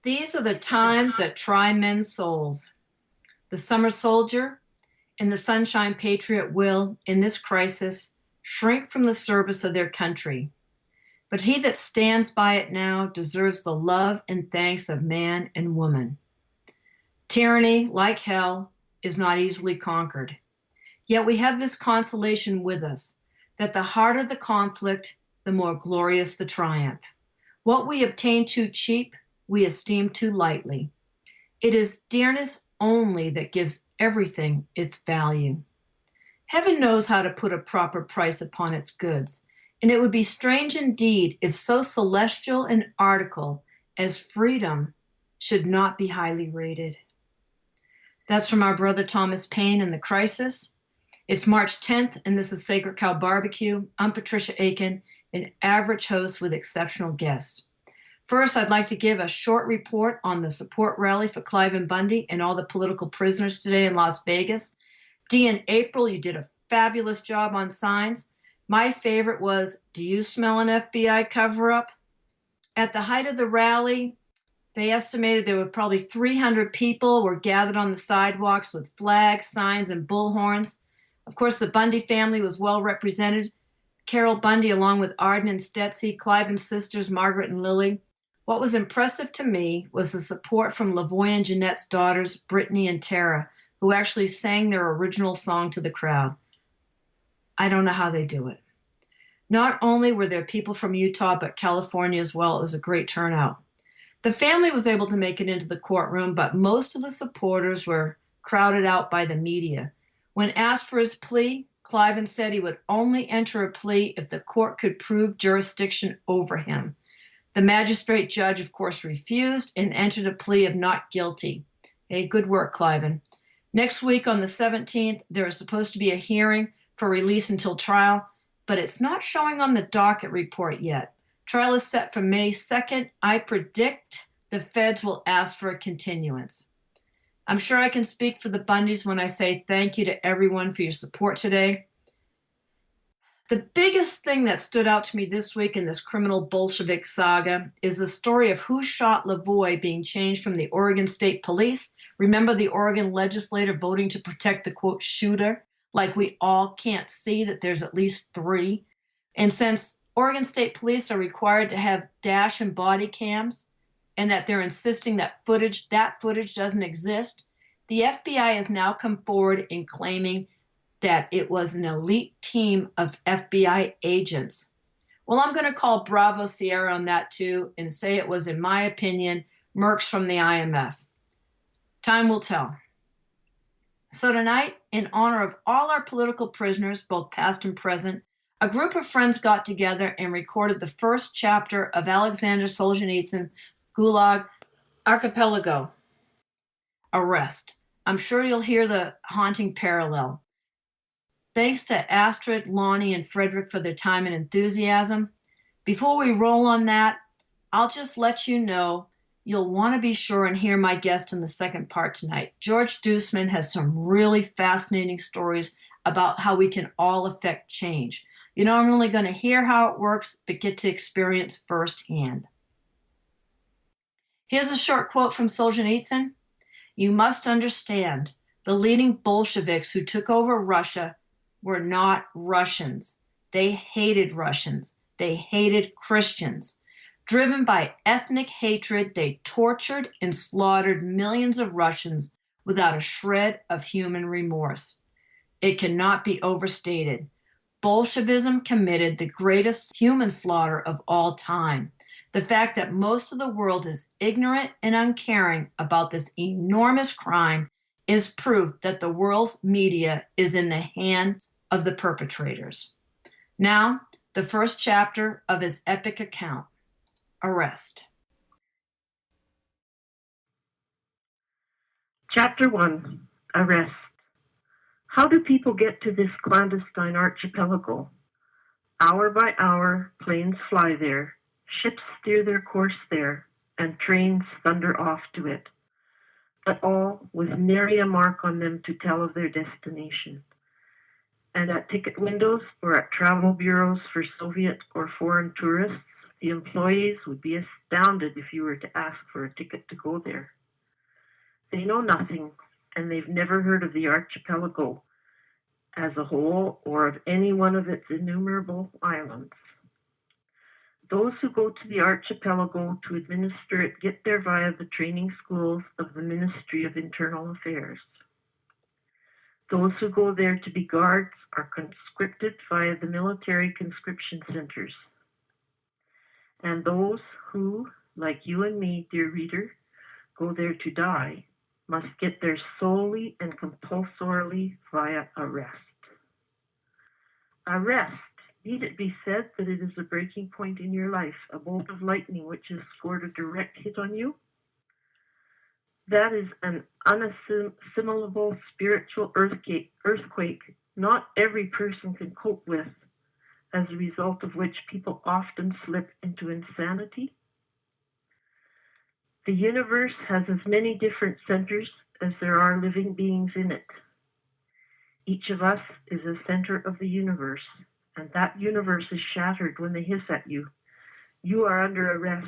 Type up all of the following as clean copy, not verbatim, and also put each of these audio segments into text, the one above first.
These are the times that try men's souls. The summer soldier and the sunshine patriot will, in this crisis, shrink from the service of their country. But he that stands by it now deserves the love and thanks of man and woman. Tyranny, like hell, is not easily conquered. Yet we have this consolation with us, that the harder the conflict, the more glorious the triumph. What we obtain too cheap, we esteem too lightly. It is dearness only that gives everything its value. Heaven knows how to put a proper price upon its goods, and it would be strange indeed if so celestial an article as freedom should not be highly rated. That's from our brother Thomas Paine in The Crisis. It's March 10th, and this is Sacred Cow BBQ. I'm Patricia Aiken, an average host with exceptional guests. First, I'd like to give a short report on the support rally for Cliven Bundy and all the political prisoners today in Las Vegas. Dee and April, you did a fabulous job on signs. My favorite was, "Do you smell an FBI cover-up?" At the height of the rally, they estimated there were probably 300 people were gathered on the sidewalks with flags, signs, and bullhorns. Of course, the Bundy family was well represented. Carol Bundy, along with Arden and Stetsy, Cliven's sisters, Margaret and Lily. What was impressive to me was the support from Lavoy and Jeanette's daughters, Brittany and Tara, who actually sang their original song to the crowd. I don't know how they do it. Not only were there people from Utah, but California as well. It was a great turnout. The family was able to make it into the courtroom, but most of the supporters were crowded out by the media. When asked for his plea, Cliven said he would only enter a plea if the court could prove jurisdiction over him. The magistrate judge, of course, refused and entered a plea of not guilty. Hey, good work, Cliven. Next week on the 17th, there is supposed to be a hearing for release until trial, but it's not showing on the docket report yet. Trial is set for May 2nd. I predict the feds will ask for a continuance. I'm sure I can speak for the Bundys when I say thank you to everyone for your support today. The biggest thing that stood out to me this week in this criminal Bolshevik saga is the story of who shot Lavoy being changed from the Oregon State Police. Remember the Oregon legislator voting to protect the, quote, shooter, like we all can't see that there's at least 3. And since Oregon State Police are required to have dash and body cams, and that they're insisting that footage doesn't exist, the FBI has now come forward in claiming that it was an elite team of FBI agents. Well, I'm going to call Bravo Sierra on that too and say it was, in my opinion, mercs from the IMF. Time will tell. So tonight, in honor of all our political prisoners, both past and present, a group of friends got together and recorded the first chapter of Alexander Solzhenitsyn's Gulag Archipelago Arrest. I'm sure you'll hear the haunting parallel. Thanks to Astrid, Lonnie, and Frederick for their time and enthusiasm. Before we roll on that, I'll just let you know you'll want to be sure and hear my guest in the second part tonight. George Duisman has some really fascinating stories about how we can all affect change. You're not only going to hear how it works, but get to experience firsthand. Here's a short quote from Solzhenitsyn. "You must understand, the leading Bolsheviks who took over Russia were not Russians. They hated Russians. They hated Christians. Driven by ethnic hatred, they tortured and slaughtered millions of Russians without a shred of human remorse. It cannot be overstated. Bolshevism committed the greatest human slaughter of all time. The fact that most of the world is ignorant and uncaring about this enormous crime is proof that the world's media is in the hands of the perpetrators." Now, the first chapter of his epic account, Arrest. Chapter 1, Arrest. How do people get to this clandestine archipelago? Hour by hour, planes fly there, ships steer their course there, and trains thunder off to it, but all with nary a mark on them to tell of their destination. And at ticket windows or at travel bureaus for Soviet or foreign tourists, The employees would be astounded if you were to ask for a ticket to go there. They know nothing, and they've never heard of the archipelago as a whole or of any one of its innumerable islands. Those who go to the archipelago to administer it get there via the training schools of the Ministry of Internal Affairs. Those who go there to be guards are conscripted via the military conscription centers. And those who, like you and me, dear reader, go there to die, must get there solely and compulsorily via arrest. Arrest. Need it be said that it is a breaking point in your life, a bolt of lightning which has scored a direct hit on you? That is an unassimilable spiritual earthquake not every person can cope with, as a result of which people often slip into insanity. The universe has as many different centers as there are living beings in it. Each of us is a center of the universe, and that universe is shattered when they hiss at you. You are under arrest.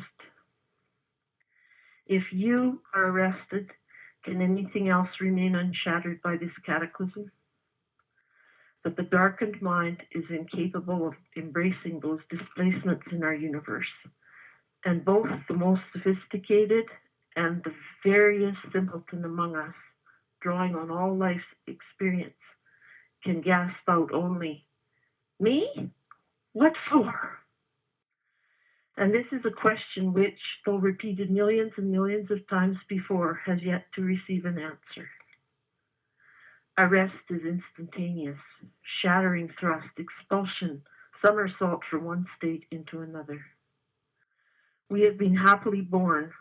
If you are arrested, can anything else remain unshattered by this cataclysm? But the darkened mind is incapable of embracing those displacements in our universe, and both the most sophisticated and the veriest simpleton among us, drawing on all life's experience, can gasp out only, "Me? What for?" And this is a question which, though repeated millions and millions of times before, has yet to receive an answer. Arrest is instantaneous, shattering thrust, expulsion, somersault from one state into another. We have been happily born,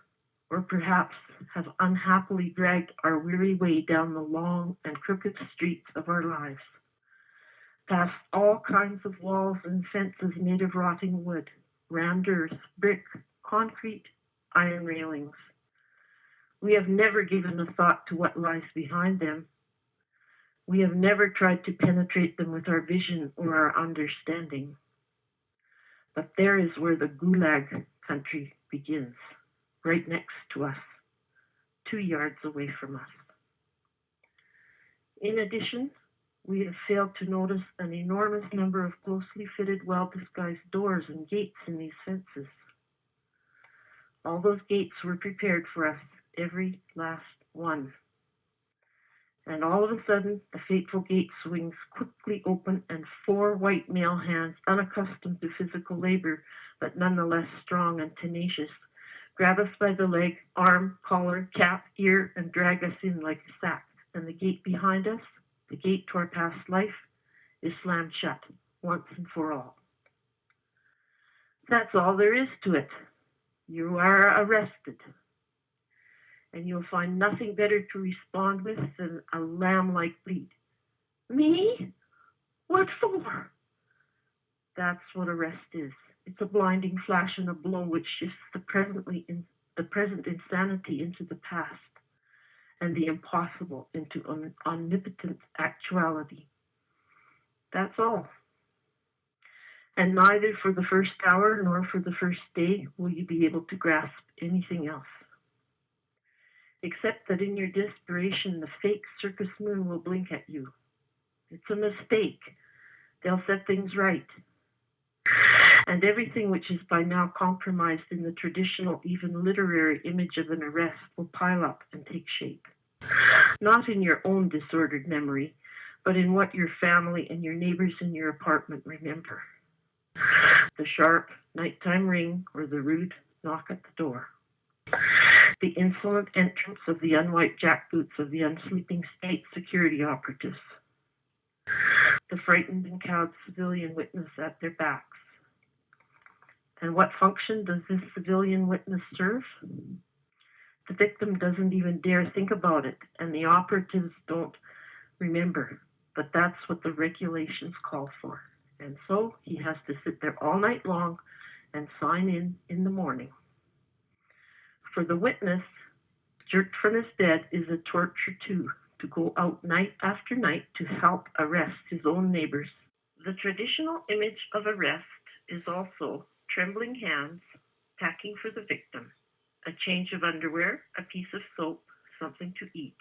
or perhaps have unhappily dragged our weary way down the long and crooked streets of our lives, past all kinds of walls and fences made of rotting wood, rammed earth, brick, concrete, iron railings. We have never given a thought to what lies behind them. We have never tried to penetrate them with our vision or our understanding. But there is where the Gulag country begins, right next to us, 2 yards away from us. In addition, we have failed to notice an enormous number of closely fitted, well-disguised doors and gates in these fences. All those gates were prepared for us, every last one. And all of a sudden, the fateful gate swings quickly open, and 4 white male hands, unaccustomed to physical labor, but nonetheless strong and tenacious, grab us by the leg, arm, collar, cap, ear, and drag us in like a sack. And the gate behind us, the gate to our past life, is slammed shut, once and for all. That's all there is to it. You are arrested. And you'll find nothing better to respond with than a lamb-like bleat. "Me? What for?" That's what arrest is. It's a blinding flash and a blow which shifts the present insanity into the past, and the impossible into omnipotent actuality. That's all. And neither for the first hour nor for the first day will you be able to grasp anything else. Except that in your desperation, the fake circus moon will blink at you. It's a mistake. They'll set things right. And everything which is by now compromised in the traditional, even literary image of an arrest will pile up and take shape. Not in your own disordered memory, but in what your family and your neighbors in your apartment remember. The sharp nighttime ring or the rude knock at the door. The insolent entrance of the unwiped jackboots of the unsleeping state security operatives. The frightened and cowed civilian witness at their backs. And what function does this civilian witness serve? The victim doesn't even dare think about it, and the operatives don't remember. But that's what the regulations call for. And so he has to sit there all night long and sign in the morning. For the witness, jerked from his bed is a torture too, to go out night after night to help arrest his own neighbors. The traditional image of arrest is also trembling hands, packing for the victim, a change of underwear, a piece of soap, something to eat.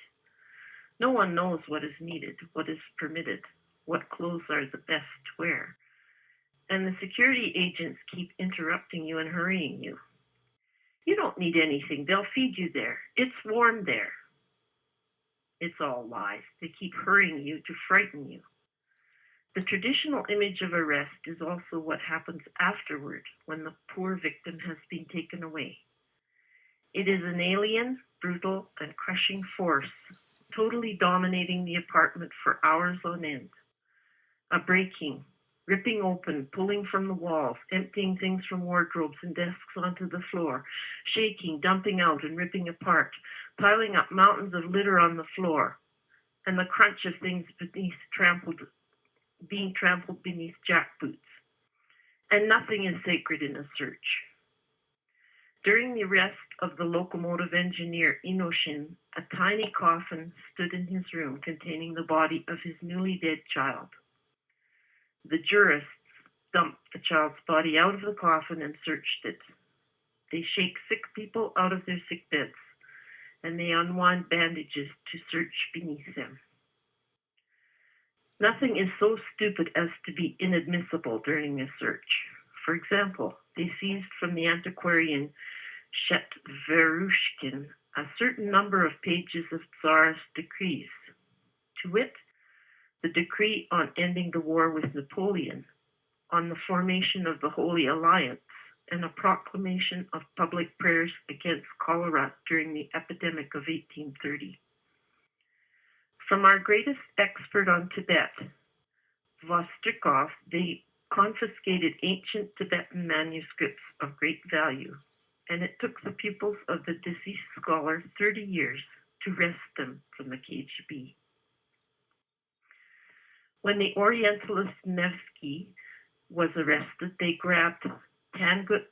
No one knows what is needed, what is permitted, what clothes are the best to wear. And the security agents keep interrupting you and hurrying you. You don't need anything. They'll feed you there. It's warm there. It's all lies. They keep hurrying you to frighten you. The traditional image of arrest is also what happens afterward when the poor victim has been taken away. It is an alien, brutal, and crushing force, totally dominating the apartment for hours on end. A breaking, ripping open, pulling from the walls, emptying things from wardrobes and desks onto the floor, shaking, dumping out and ripping apart, piling up mountains of litter on the floor, and the crunch of things being trampled beneath jackboots. And nothing is sacred in a search. During the arrest of the locomotive engineer Inoshin, a tiny coffin stood in his room containing the body of his newly dead child. The jurists dumped the child's body out of the coffin and searched it. They shake sick people out of their sick beds, and they unwind bandages to search beneath them. Nothing is so stupid as to be inadmissible during a search. For example, they seized from the antiquarian Shetverushkin a certain number of pages of Tsarist decrees, to wit, the decree on ending the war with Napoleon, on the formation of the Holy Alliance, and a proclamation of public prayers against cholera during the epidemic of 1830. From our greatest expert on Tibet, Vostrikov, they confiscated ancient Tibetan manuscripts of great value, and it took the pupils of the deceased scholar 30 years to wrest them from the KGB. When the Orientalist Nevsky was arrested, they grabbed Tangut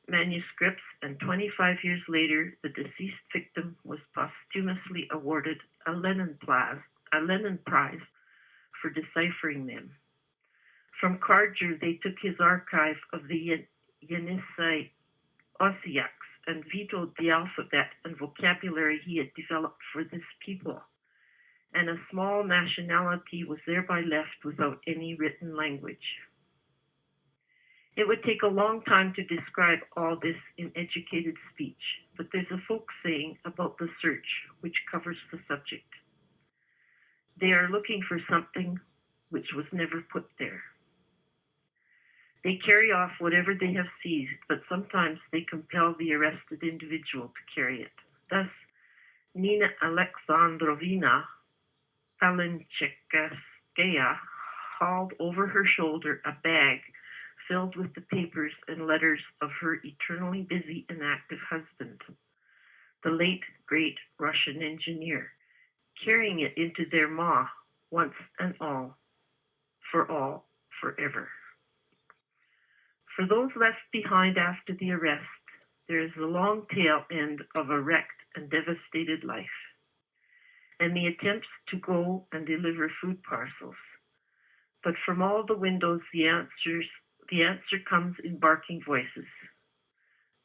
manuscripts, and 25 years later, the deceased victim was posthumously awarded a Lenin Prize for deciphering them. From Kharju, they took his archive of the Yenisei Osyaks and vetoed the alphabet and vocabulary he had developed for this people, and a small nationality was thereby left without any written language. It would take a long time to describe all this in educated speech, but there's a folk saying about the search which covers the subject. They are looking for something which was never put there. They carry off whatever they have seized, but sometimes they compel the arrested individual to carry it. Thus, Nina Alexandrovna Alenchekskaya hauled over her shoulder a bag filled with the papers and letters of her eternally busy and active husband, the late great Russian engineer, carrying it into their maw once and all, forever. For those left behind after the arrest, there is the long tail end of a wrecked and devastated life, and the attempts to go and deliver food parcels. But from all the windows, the answer comes in barking voices.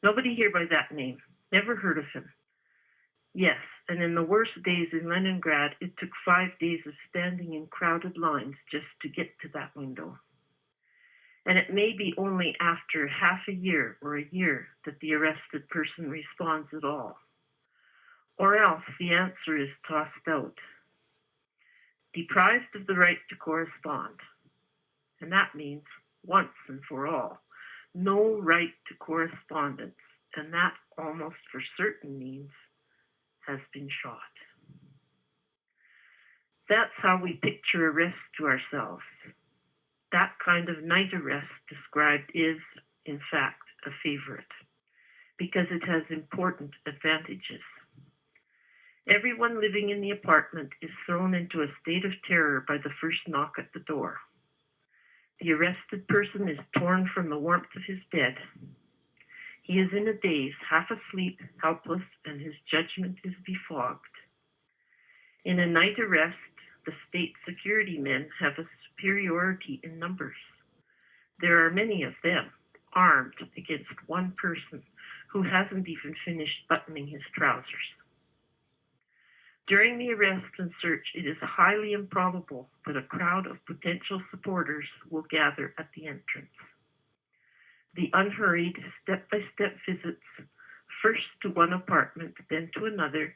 Nobody here by that name. Never heard of him. Yes, and in the worst days in Leningrad, it took 5 days of standing in crowded lines just to get to that window. And it may be only after half a year or a year that the arrested person responds at all. Or else the answer is tossed out. Deprived of the right to correspond. And that means, once and for all, no right to correspondence, and that almost for certain means has been shot. That's how we picture arrest to ourselves. That kind of night arrest described is, in fact, a favorite, because it has important advantages. Everyone living in the apartment is thrown into a state of terror by the first knock at the door. The arrested person is torn from the warmth of his bed. He is in a daze, half asleep, helpless, and his judgment is befogged. In a night arrest, the state security men have a superiority in numbers. There are many of them, armed against one person who hasn't even finished buttoning his trousers. During the arrest and search, it is highly improbable that a crowd of potential supporters will gather at the entrance. The unhurried, step-by-step visits, first to one apartment, then to another,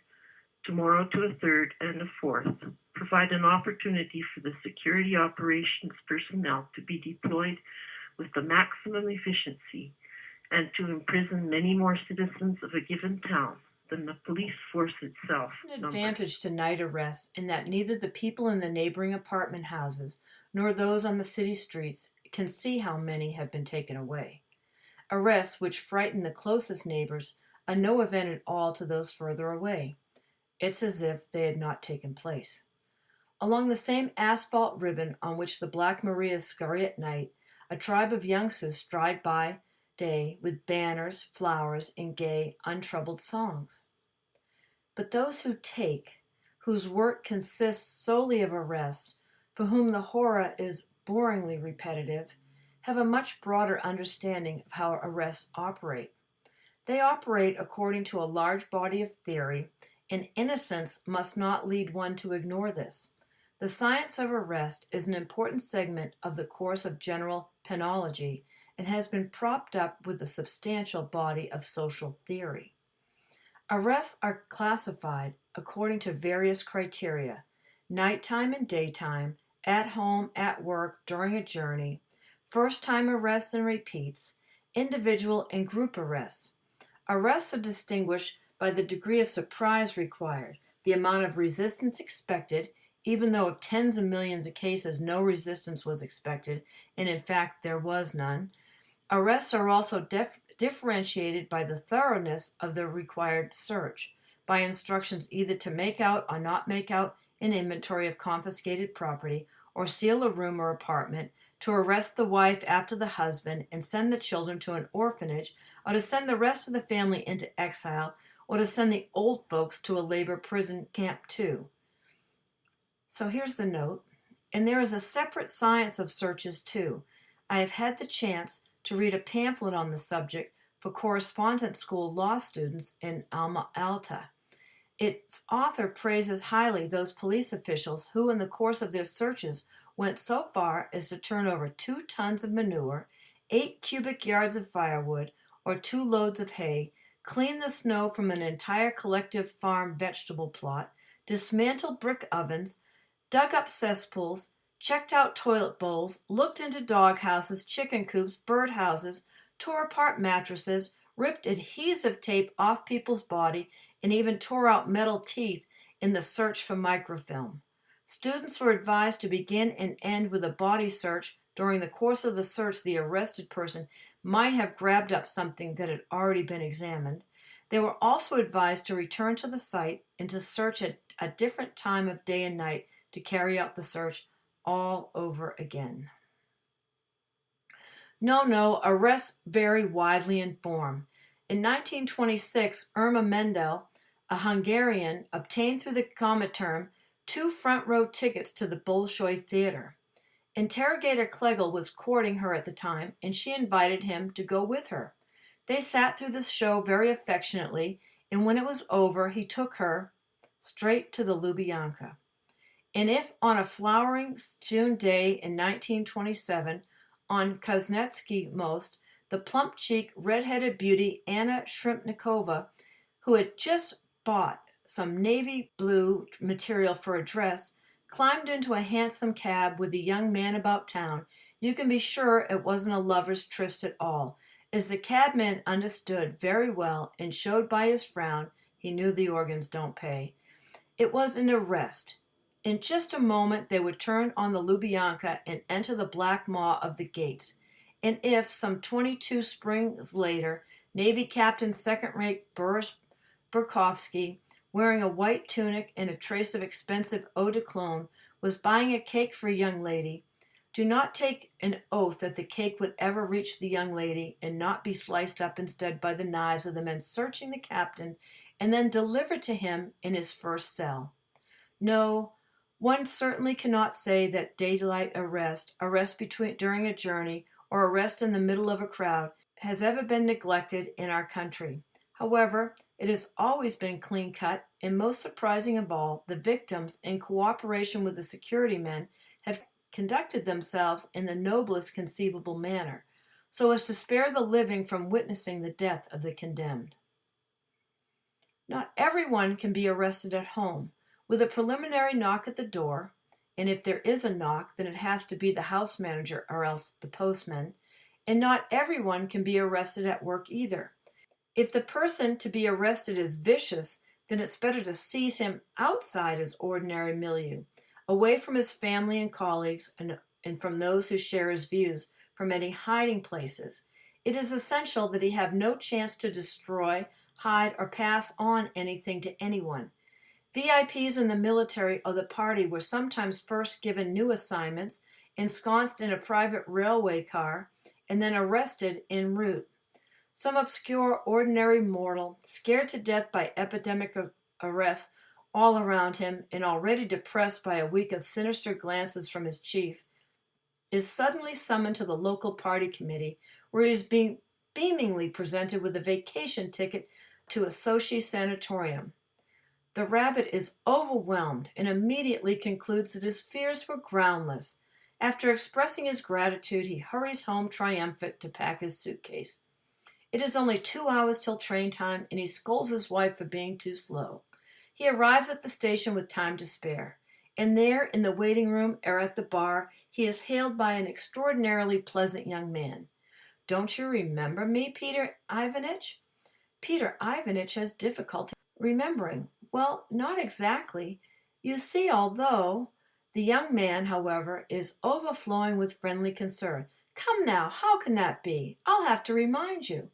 tomorrow to a third and a fourth, provide an opportunity for the security operations personnel to be deployed with the maximum efficiency and to imprison many more citizens of a given town than the police force itself. An advantage to night arrests in that neither the people in the neighboring apartment houses nor those on the city streets can see how many have been taken away. Arrests which frighten the closest neighbors are no event at all to those further away. It's as if they had not taken place. Along the same asphalt ribbon on which the Black Marias scurry at night, a tribe of youngsters stride by day with banners, flowers, and gay, untroubled songs. But those who take, whose work consists solely of arrest, for whom the horror is boringly repetitive, have a much broader understanding of how arrests operate. They operate according to a large body of theory, and innocence must not lead one to ignore this. The science of arrest is an important segment of the course of general penology and has been propped up with a substantial body of social theory. Arrests are classified according to various criteria: nighttime and daytime, at home, at work, during a journey, first-time arrests and repeats, individual and group arrests. Arrests are distinguished by the degree of surprise required, the amount of resistance expected, even though of tens of millions of cases no resistance was expected, and in fact there was none. Arrests are also differentiated by the thoroughness of the required search, by instructions either to make out or not make out an inventory of confiscated property, or seal a room or apartment, to arrest the wife after the husband and send the children to an orphanage, or to send the rest of the family into exile, or to send the old folks to a labor prison camp too. So here's the note. And there is a separate science of searches too. I have had the chance to read a pamphlet on the subject for correspondence school law students in Alma Ata. Its author praises highly those police officials who, in the course of their searches, went so far as to turn over 2 tons of manure, 8 cubic yards of firewood, or 2 loads of hay, clean the snow from an entire collective farm vegetable plot, dismantled brick ovens, dug up cesspools, checked out toilet bowls, looked into dog houses, chicken coops, bird houses, tore apart mattresses, ripped adhesive tape off people's body, and even tore out metal teeth in the search for microfilm. Students were advised to begin and end with a body search. During the course of the search, the arrested person might have grabbed up something that had already been examined. They were also advised to return to the site and to search at a different time of day and night to carry out the search all over again. No, arrests vary widely in form. In 1926, Irma Mendel, a Hungarian, obtained through the Comintern 2 front-row tickets to the Bolshoi Theater. Interrogator Klegel was courting her at the time, and she invited him to go with her. They sat through the show very affectionately, and when it was over, he took her straight to the Lubyanka. And if on a flowering June day in 1927, on Kuznetsky most, the plump-cheeked, red-headed beauty Anna Shrimpnikova, who had just bought some navy blue material for a dress, climbed into a hansom cab with the young man about town, you can be sure it wasn't a lover's tryst at all, as the cabman understood very well and showed by his frown he knew the organs don't pay. It was an arrest. In just a moment they would turn on the Lubyanka and enter the black maw of the gates. And if, some 22 springs later, Navy Captain second-rate Boris Burkovsky, wearing a white tunic and a trace of expensive eau de cologne, was buying a cake for a young lady, do not take an oath that the cake would ever reach the young lady and not be sliced up instead by the knives of the men searching the captain and then delivered to him in his first cell. No, one certainly cannot say that daylight arrest during a journey, or arrest in the middle of a crowd, has ever been neglected in our country. However, it has always been clean cut, and most surprising of all, the victims, in cooperation with the security men, have conducted themselves in the noblest conceivable manner, so as to spare the living from witnessing the death of the condemned. Not everyone can be arrested at home. With a preliminary knock at the door, and if there is a knock, then it has to be the house manager or else the postman, and not everyone can be arrested at work either. If the person to be arrested is vicious, then it's better to seize him outside his ordinary milieu, away from his family and colleagues and from those who share his views, from any hiding places. It is essential that he have no chance to destroy, hide, or pass on anything to anyone. VIPs in the military or the party were sometimes first given new assignments, ensconced in a private railway car, and then arrested en route. Some obscure, ordinary mortal, scared to death by epidemic arrests all around him and already depressed by a week of sinister glances from his chief, is suddenly summoned to the local party committee, where he is being beamingly presented with a vacation ticket to a Sochi sanatorium. The rabbit is overwhelmed and immediately concludes that his fears were groundless. After expressing his gratitude, he hurries home triumphant to pack his suitcase. It is only 2 hours till train time, and he scolds his wife for being too slow. He arrives at the station with time to spare, and there, in the waiting room or at the bar, he is hailed by an extraordinarily pleasant young man. "Don't you remember me, Peter Ivanitch?" Peter Ivanitch has difficulty remembering. "Well, not exactly. You see, although—" The young man, however, is overflowing with friendly concern. "Come now, how can that be? I'll have to remind you."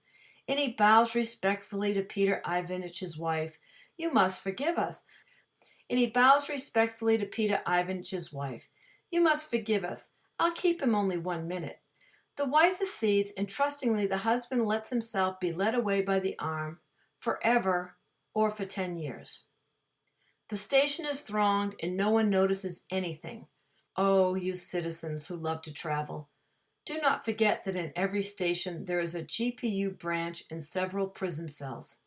And he bows respectfully to Peter Ivanitch's wife. "You must forgive us." And he bows respectfully to Peter Ivanitch's wife. "You must forgive us. I'll keep him only 1 minute." The wife accedes, and trustingly the husband lets himself be led away by the arm, forever or for 10 years. The station is thronged, and no one notices anything. Oh, you citizens who love to travel, do not forget that in every station there is a GPU branch and several prison cells.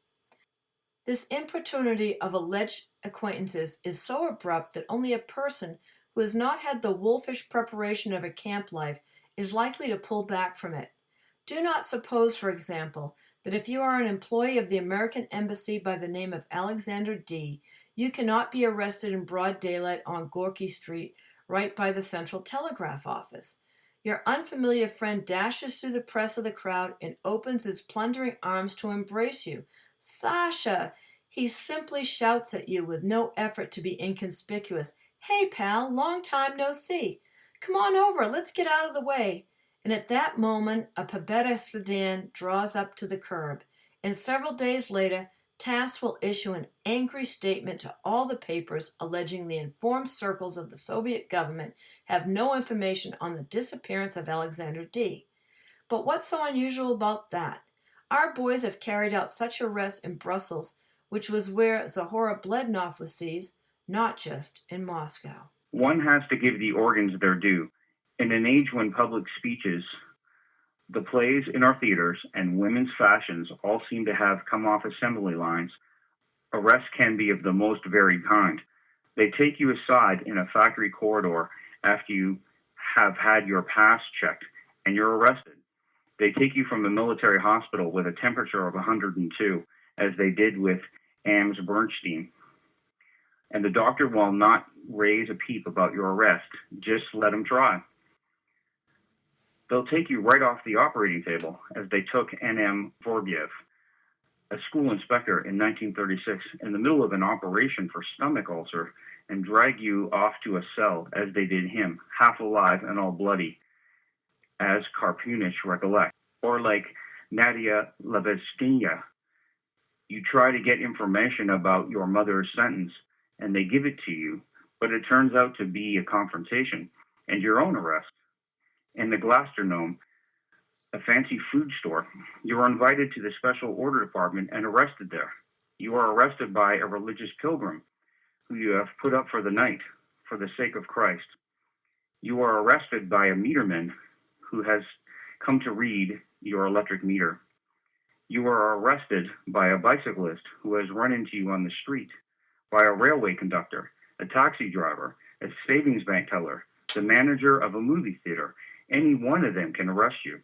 This importunity of alleged acquaintances is so abrupt that only a person who has not had the wolfish preparation of a camp life is likely to pull back from it. Do not suppose, for example, that if you are an employee of the American Embassy by the name of Alexander D., you cannot be arrested in broad daylight on Gorky Street, right by the Central Telegraph Office. Your unfamiliar friend dashes through the press of the crowd and opens his plundering arms to embrace you. "Sasha!" He simply shouts at you with no effort to be inconspicuous. "Hey, pal, long time no see. Come on over, let's get out of the way." And at that moment, a Pabetta sedan draws up to the curb, and several days later, TASS will issue an angry statement to all the papers alleging the informed circles of the Soviet government have no information on the disappearance of Alexander D. But what's so unusual about that? Our boys have carried out such arrests in Brussels, which was where Zahora Blednov was seized, not just in Moscow. One has to give the organs their due. In an age when public speeches, the plays in our theaters, and women's fashions all seem to have come off assembly lines, arrests can be of the most varied kind. They take you aside in a factory corridor after you have had your pass checked, and you're arrested. They take you from the military hospital with a temperature of 102, as they did with Ams Bernstein. And the doctor will not raise a peep about your arrest. Just let him try. They'll take you right off the operating table, as they took N.M. Vorbiev, a school inspector in 1936, in the middle of an operation for stomach ulcer, and drag you off to a cell, as they did him, half alive and all bloody, as Karpunich recollect. Or like Nadia Leveskinaya, you try to get information about your mother's sentence, and they give it to you, but it turns out to be a confrontation, and your own arrest. In the Glasternome, a fancy food store, you are invited to the special order department and arrested there. You are arrested by a religious pilgrim who you have put up for the night, for the sake of Christ. You are arrested by a meterman who has come to read your electric meter. You are arrested by a bicyclist who has run into you on the street, by a railway conductor, a taxi driver, a savings bank teller, the manager of a movie theater. Any one of them can arrest you.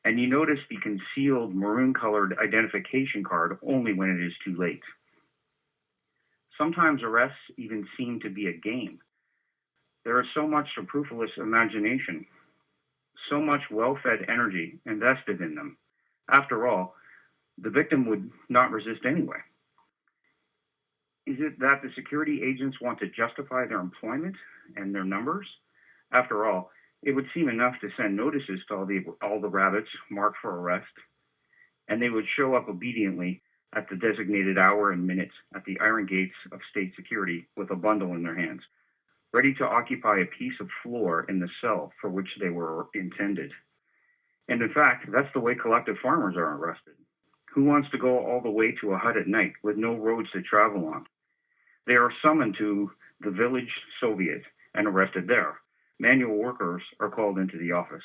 And you notice the concealed maroon-colored identification card only when it is too late. Sometimes arrests even seem to be a game. There is so much superfluous imagination, so much well-fed energy invested in them. After all, the victim would not resist anyway. Is it that the security agents want to justify their employment and their numbers? After all, it would seem enough to send notices to all the rabbits marked for arrest, and they would show up obediently at the designated hour and minute at the iron gates of state security with a bundle in their hands, ready to occupy a piece of floor in the cell for which they were intended. And in fact, that's the way collective farmers are arrested. Who wants to go all the way to a hut at night with no roads to travel on? They are summoned to the village Soviet and arrested there. Manual workers are called into the office.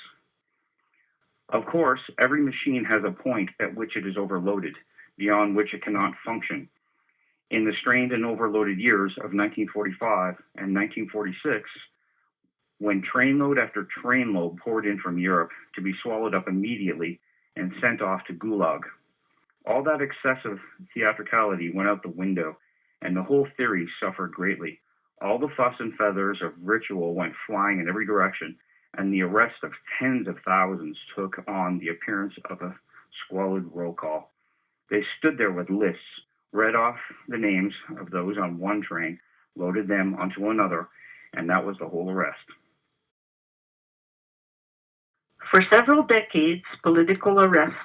Of course, every machine has a point at which it is overloaded, beyond which it cannot function. In the strained and overloaded years of 1945 and 1946, when trainload after trainload poured in from Europe to be swallowed up immediately and sent off to Gulag, all that excessive theatricality went out the window, and the whole theory suffered greatly. All the fuss and feathers of ritual went flying in every direction, and the arrest of tens of thousands took on the appearance of a squalid roll call. They stood there with lists, read off the names of those on one train, loaded them onto another, and that was the whole arrest. For several decades, political arrests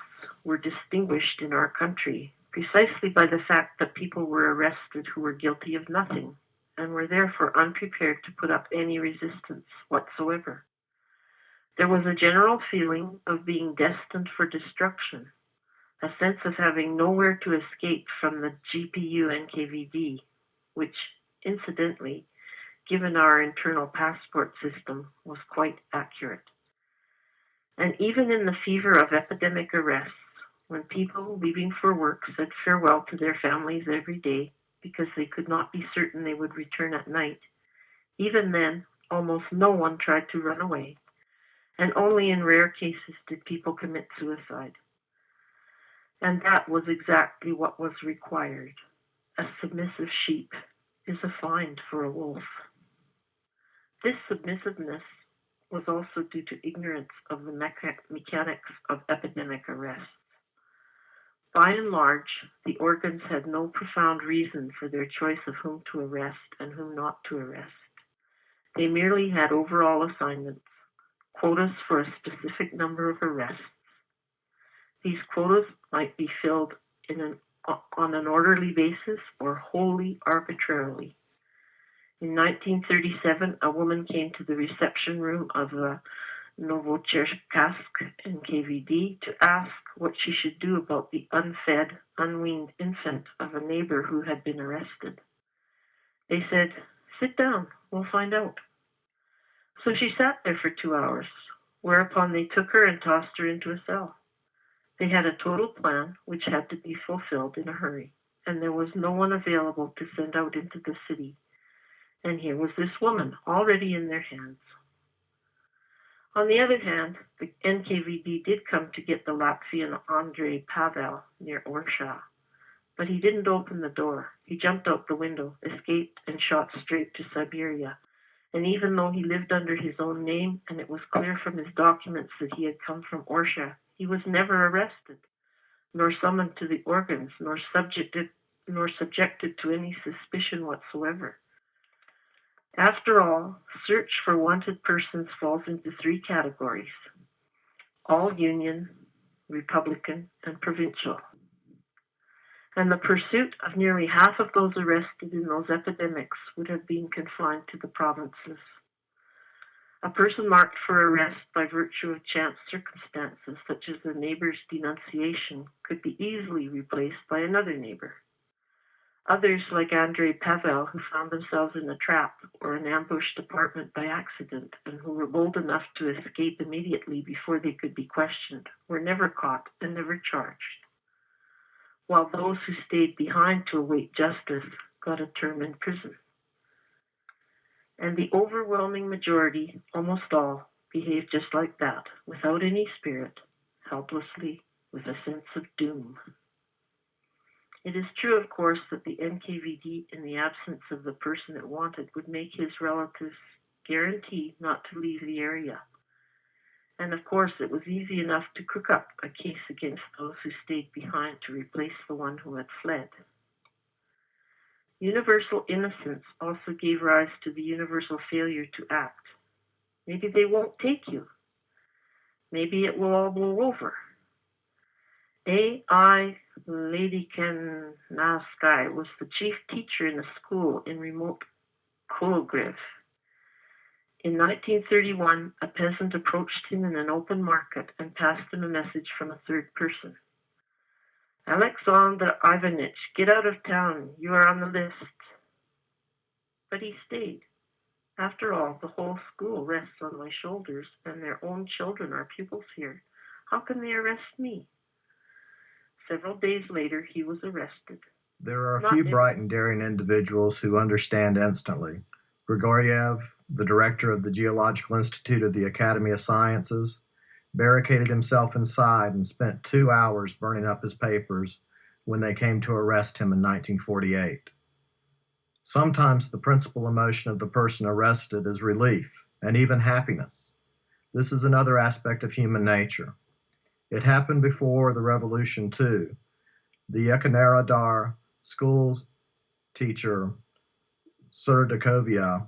were distinguished in our country precisely by the fact that people were arrested who were guilty of nothing and were therefore unprepared to put up any resistance whatsoever. There was a general feeling of being destined for destruction, a sense of having nowhere to escape from the GPU NKVD, which, incidentally, given our internal passport system, was quite accurate. And even in the fever of epidemic arrests, when people leaving for work said farewell to their families every day because they could not be certain they would return at night, even then, almost no one tried to run away, and only in rare cases did people commit suicide. And that was exactly what was required. A submissive sheep is a find for a wolf. This submissiveness was also due to ignorance of the mechanics of epidemic arrest. By and large, the organs had no profound reason for their choice of whom to arrest and whom not to arrest. They merely had overall assignments, quotas for a specific number of arrests. These quotas might be filled on an orderly basis or wholly arbitrarily. In 1937, a woman came to the reception room of the Novocherkassk NKVD to ask what she should do about the unfed, unweaned infant of a neighbor who had been arrested. They said, "Sit down, we'll find out." So she sat there for 2 hours, whereupon they took her and tossed her into a cell. They had a total plan which had to be fulfilled in a hurry, and there was no one available to send out into the city. And here was this woman already in their hands. On the other hand, the NKVD did come to get the Latvian Andrei Pavel near Orsha, but he didn't open the door. He jumped out the window, escaped, and shot straight to Siberia. And even though he lived under his own name, and it was clear from his documents that he had come from Orsha, he was never arrested, nor summoned to the organs, nor subjected to any suspicion whatsoever. After all, search for wanted persons falls into 3 categories: all Union, Republican, and provincial. And the pursuit of nearly half of those arrested in those epidemics would have been confined to the provinces. A person marked for arrest by virtue of chance circumstances, such as a neighbor's denunciation, could be easily replaced by another neighbor. Others, like Andrei Pavel, who found themselves in a trap or an ambushed apartment by accident and who were bold enough to escape immediately before they could be questioned, were never caught and never charged, while those who stayed behind to await justice got a term in prison. And the overwhelming majority, almost all, behaved just like that, without any spirit, helplessly, with a sense of doom. It is true, of course, that the NKVD, in the absence of the person it wanted, would make his relatives guarantee not to leave the area. And of course, it was easy enough to cook up a case against those who stayed behind to replace the one who had fled. Universal innocence also gave rise to the universal failure to act. Maybe they won't take you. Maybe it will all blow over. A.I. Ladikanaskay was the chief teacher in a school in remote Kologriv. In 1931, a peasant approached him in an open market and passed him a message from a third person. Alexander Ivanich, get out of town. You are on the list. But he stayed. After all, the whole school rests on my shoulders, and their own children are pupils here. How can they arrest me? Several days later, he was arrested. There are a few bright and daring individuals who understand instantly. Grigoriev, the director of the Geological Institute of the Academy of Sciences, barricaded himself inside and spent 2 hours burning up his papers when they came to arrest him in 1948. Sometimes the principal emotion of the person arrested is relief and even happiness. This is another aspect of human nature. It happened before the revolution too. The Yekaterinodar school teacher, Serdakovia,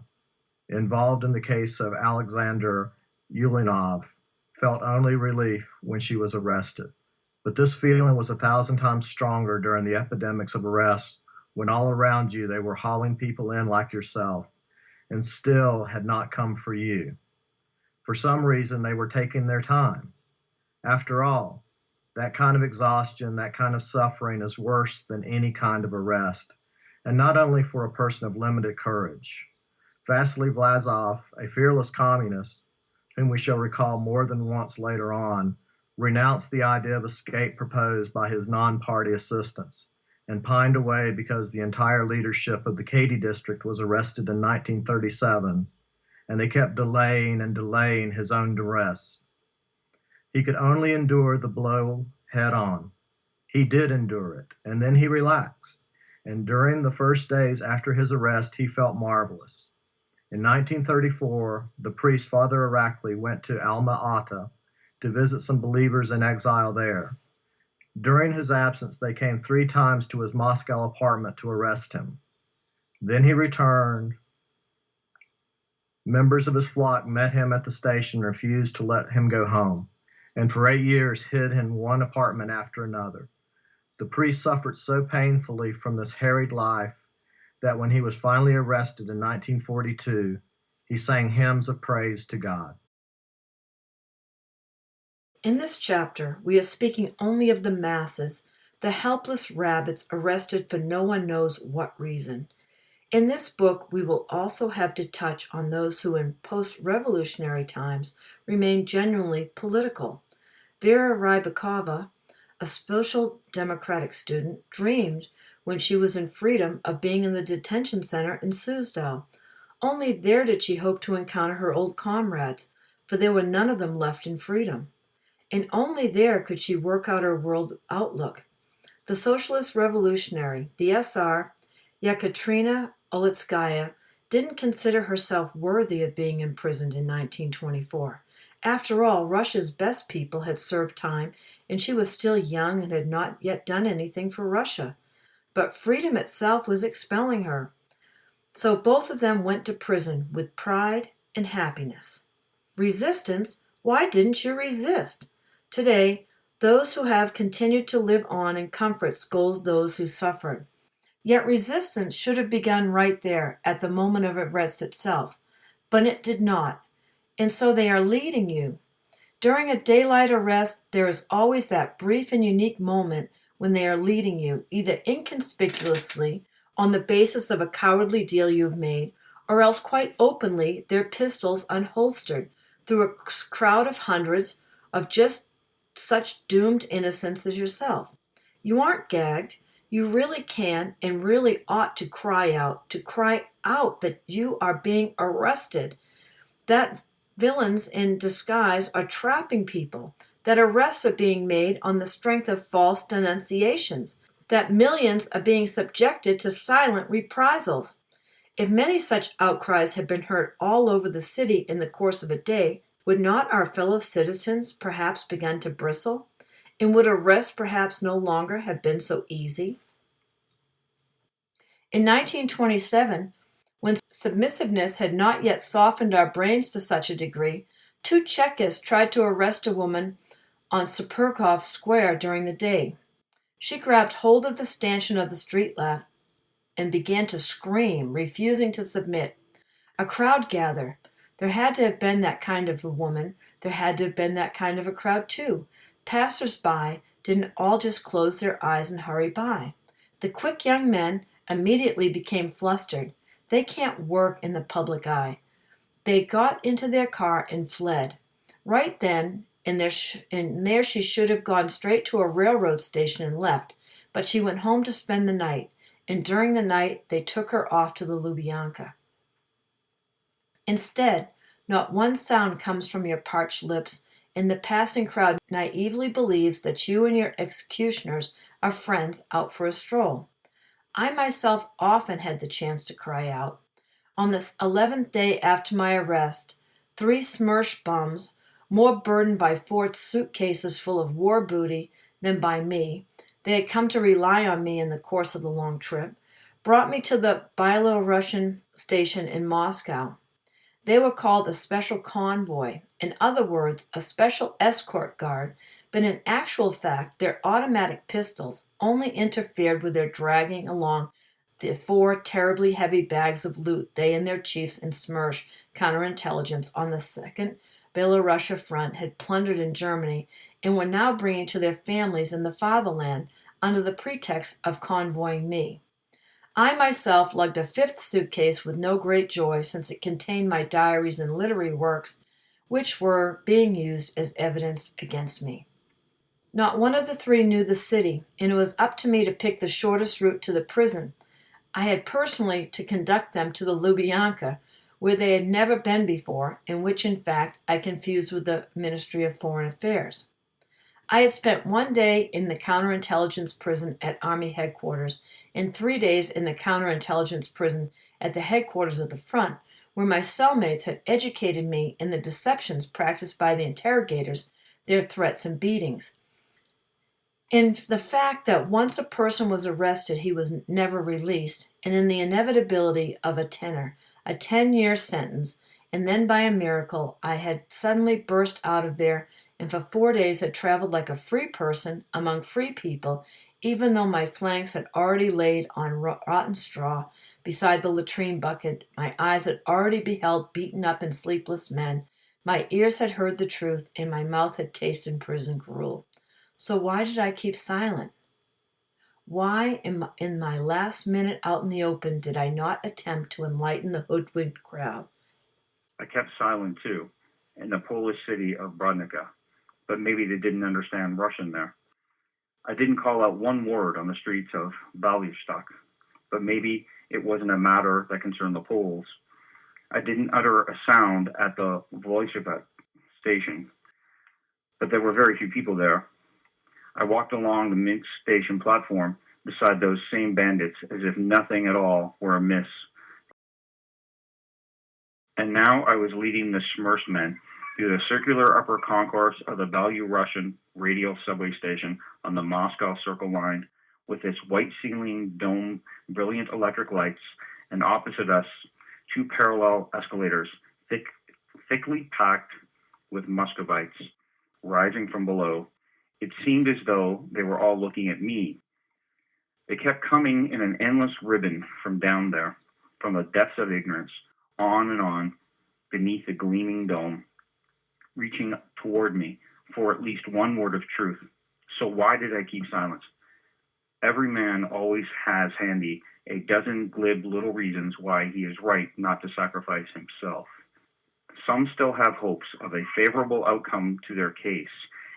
involved in the case of Alexander Ulanov, felt only relief when she was arrested. But this feeling was 1,000 times stronger during the epidemics of arrests when all around you they were hauling people in like yourself and still had not come for you. For some reason, they were taking their time. After all, that kind of exhaustion, that kind of suffering is worse than any kind of arrest, and not only for a person of limited courage. Vasily Vlasov, a fearless communist, whom we shall recall more than once later on, renounced the idea of escape proposed by his non-party assistants and pined away because the entire leadership of the Katy district was arrested in 1937, and they kept delaying and delaying his own arrest. He could only endure the blow head on. He did endure it, and then he relaxed. And during the first days after his arrest, he felt marvelous. In 1934, the priest Father Irakli went to Alma-Ata to visit some believers in exile there. During his absence, they came 3 times to his Moscow apartment to arrest him. Then he returned. Members of his flock met him at the station and refused to let him go home, and for 8 years hid in one apartment after another. The priest suffered so painfully from this harried life that when he was finally arrested in 1942, he sang hymns of praise to God. In this chapter, we are speaking only of the masses, the helpless rabbits arrested for no one knows what reason. In this book, we will also have to touch on those who in post-revolutionary times remain genuinely political. Vera Rybakova, a social democratic student, dreamed when she was in freedom of being in the detention center in Suzdal. Only there did she hope to encounter her old comrades, for there were none of them left in freedom. And only there could she work out her world outlook. The socialist revolutionary, the SR, Yekaterina Olitskaya, didn't consider herself worthy of being imprisoned in 1924. After all, Russia's best people had served time, and she was still young and had not yet done anything for Russia. But freedom itself was expelling her. So both of them went to prison with pride and happiness. Resistance? Why didn't you resist? Today, those who have continued to live on in comfort scold those who suffered. Yet resistance should have begun right there, at the moment of arrest itself. But it did not. And so they are leading you. During a daylight arrest, there is always that brief and unique moment when they are leading you, either inconspicuously, on the basis of a cowardly deal you've made, or else quite openly, their pistols unholstered, through a crowd of hundreds of just such doomed innocents as yourself. You aren't gagged. You really can and really ought to cry out that you are being arrested, that villains in disguise are trapping people, that arrests are being made on the strength of false denunciations, that millions are being subjected to silent reprisals. If many such outcries had been heard all over the city in the course of a day, would not our fellow citizens perhaps begin to bristle? And would arrest perhaps no longer have been so easy? In 1927, when submissiveness had not yet softened our brains to such a degree, two Chekists tried to arrest a woman on Superkov Square during the day. She grabbed hold of the stanchion of the street lamp and began to scream, refusing to submit. A crowd gathered. There had to have been that kind of a woman. There had to have been that kind of a crowd, too. Passers-by didn't all just close their eyes and hurry by. The quick young men immediately became flustered. They can't work in the public eye. They got into their car and fled. Right then, and there she should have gone straight to a railroad station and left, but she went home to spend the night, and during the night they took her off to the Lubyanka. Instead, not one sound comes from your parched lips, and the passing crowd naively believes that you and your executioners are friends out for a stroll. I myself often had the chance to cry out. On the 11th day after my arrest, 3 smirch bums, more burdened by 4 suitcases full of war booty than by me, they had come to rely on me in the course of the long trip, brought me to the Byelorussian station in Moscow. They were called a special convoy, in other words, a special escort guard, but in actual fact, their automatic pistols only interfered with their dragging along the 4 terribly heavy bags of loot they and their chiefs in Smersh counterintelligence on the Second Belorussia front had plundered in Germany and were now bringing to their families in the fatherland under the pretext of convoying me. I myself lugged a 5th suitcase with no great joy, since it contained my diaries and literary works, which were being used as evidence against me. Not one of the 3 knew the city, and it was up to me to pick the shortest route to the prison. I had personally to conduct them to the Lubyanka, where they had never been before, and which, in fact, I confused with the Ministry of Foreign Affairs. I had spent 1 day in the counterintelligence prison at Army headquarters and 3 days in the counterintelligence prison at the headquarters of the front, where my cellmates had educated me in the deceptions practiced by the interrogators, their threats and beatings. In the fact that once a person was arrested, he was never released, and in the inevitability of a 10-year sentence, and then by a miracle I had suddenly burst out of there and for 4 days had traveled like a free person among free people, even though my flanks had already laid on rotten straw beside the latrine bucket, my eyes had already beheld beaten up and sleepless men, my ears had heard the truth, and my mouth had tasted prison gruel. So why did I keep silent? Why, in my last minute out in the open, did I not attempt to enlighten the hoodwinked crowd? I kept silent too, in the Polish city of Brodnica, but maybe they didn't understand Russian there. I didn't call out one word on the streets of Bialystok, but maybe it wasn't a matter that concerned the Poles. I didn't utter a sound at the Wojciech station, but there were very few people there. I walked along the Minsk station platform beside those same bandits as if nothing at all were amiss. And now I was leading the Smersh men through the circular upper concourse of the Byelorussian radial subway station on the Moscow Circle line, with its white ceiling dome, brilliant electric lights, and opposite us, 2 parallel escalators, thickly packed with Muscovites, rising from below. It seemed as though they were all looking at me. They kept coming in an endless ribbon from down there, from the depths of ignorance, on and on, beneath the gleaming dome, reaching toward me for at least one word of truth. So why did I keep silence? Every man always has handy a dozen glib little reasons why he is right not to sacrifice himself. Some still have hopes of a favorable outcome to their case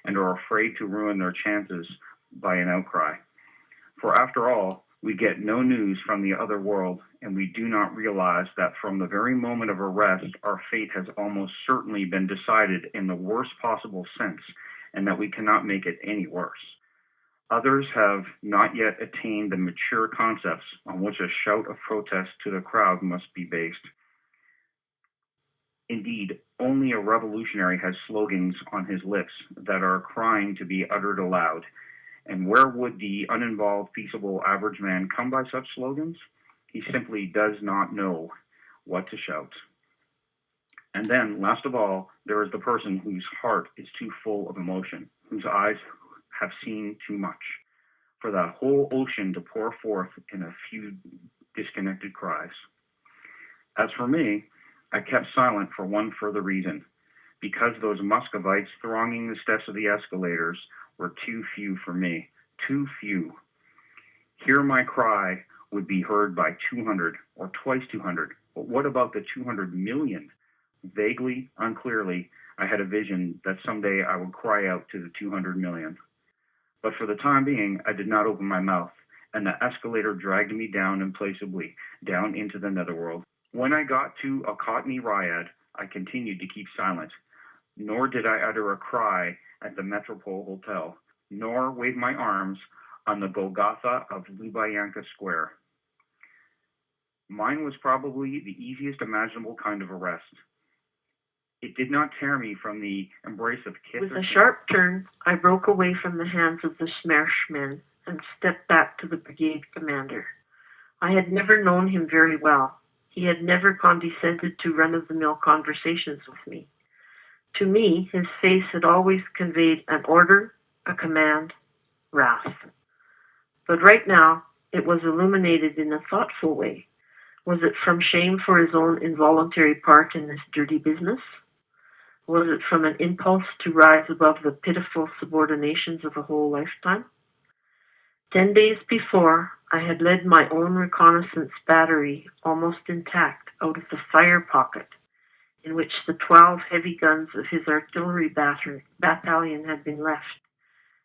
and are afraid to ruin their chances by an outcry. For after all, we get no news from the other world, and we do not realize that from the very moment of arrest, our fate has almost certainly been decided in the worst possible sense, and that we cannot make it any worse. Others have not yet attained the mature concepts on which a shout of protest to the crowd must be based. Indeed, only a revolutionary has slogans on his lips that are crying to be uttered aloud. And where would the uninvolved, peaceable average man come by such slogans? He simply does not know what to shout. And then, last of all, there is the person whose heart is too full of emotion, whose eyes have seen too much, for that whole ocean to pour forth in a few disconnected cries. As for me, I kept silent for one further reason, because those Muscovites thronging the steps of the escalators were too few for me, too few. Here my cry would be heard by 200 or twice 200, but what about the 200 million? Vaguely, unclearly, I had a vision that someday I would cry out to the 200 million. But for the time being, I did not open my mouth, and the escalator dragged me down implacably, down into the netherworld. When I got to a Cockney Ryad, I continued to keep silent, nor did I utter a cry at the Metropole Hotel, nor wave my arms on the Golgotha of Lubyanka Square. Mine was probably the easiest imaginable kind of arrest. It did not tear me from the embrace of kiss. With a sharp turn, I broke away from the hands of the Smersh men and stepped back to the brigade commander. I had never known him very well. He had never condescended to run-of-the-mill conversations with me. To me, his face had always conveyed an order, a command, wrath. But right now, it was illuminated in a thoughtful way. Was it from shame for his own involuntary part in this dirty business? Was it from an impulse to rise above the pitiful subordinations of a whole lifetime? 10 days before, I had led my own reconnaissance battery almost intact out of the fire pocket in which the 12 heavy guns of his artillery battalion had been left.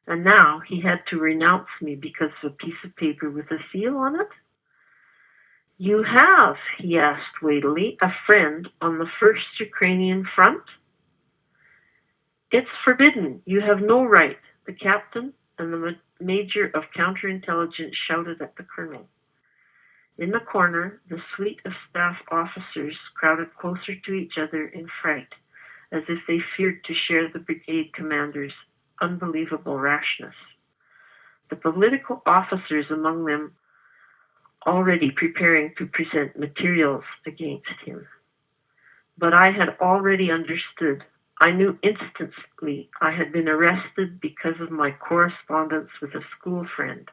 And now he had to renounce me because of a piece of paper with a seal on it? You have, he asked weightily, a friend on the 1st Ukrainian front? It's forbidden. You have no right, the captain and the major of counterintelligence shouted at the colonel. In the corner, the suite of staff officers crowded closer to each other in fright, as if they feared to share the brigade commander's unbelievable rashness. The political officers among them already preparing to present materials against him. But I had already understood. I knew instantly I had been arrested because of my correspondence with a school friend,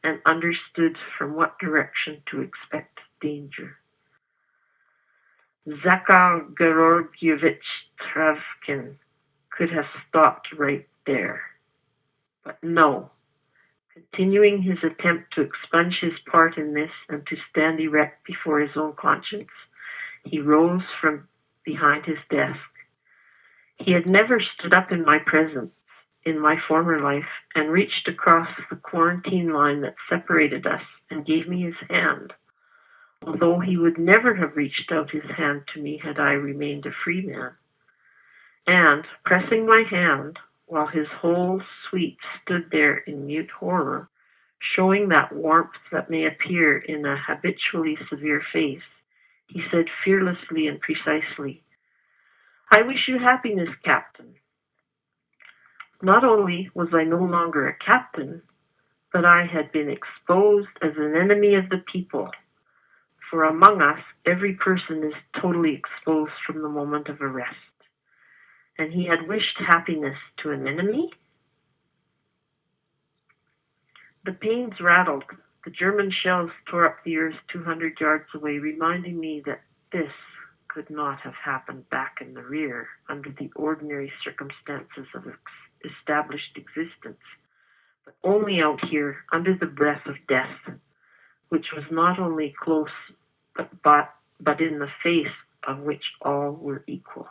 and understood from what direction to expect danger. Zakhar Georgievich Travkin could have stopped right there. But no. Continuing his attempt to expunge his part in this and to stand erect before his own conscience, he rose from behind his desk. He had never stood up in my presence in my former life and reached across the quarantine line that separated us and gave me his hand, although he would never have reached out his hand to me had I remained a free man. And, pressing my hand, while his whole suite stood there in mute horror, showing that warmth that may appear in a habitually severe face, he said fearlessly and precisely, I wish you happiness, Captain. Not only was I no longer a captain, but I had been exposed as an enemy of the people. For among us, every person is totally exposed from the moment of arrest. And he had wished happiness to an enemy? The panes rattled. The German shells tore up the earth 200 yards away, reminding me that this could not have happened back in the rear under the ordinary circumstances of established existence, but only out here under the breath of death. which was not only close, but in the face of which all were equal.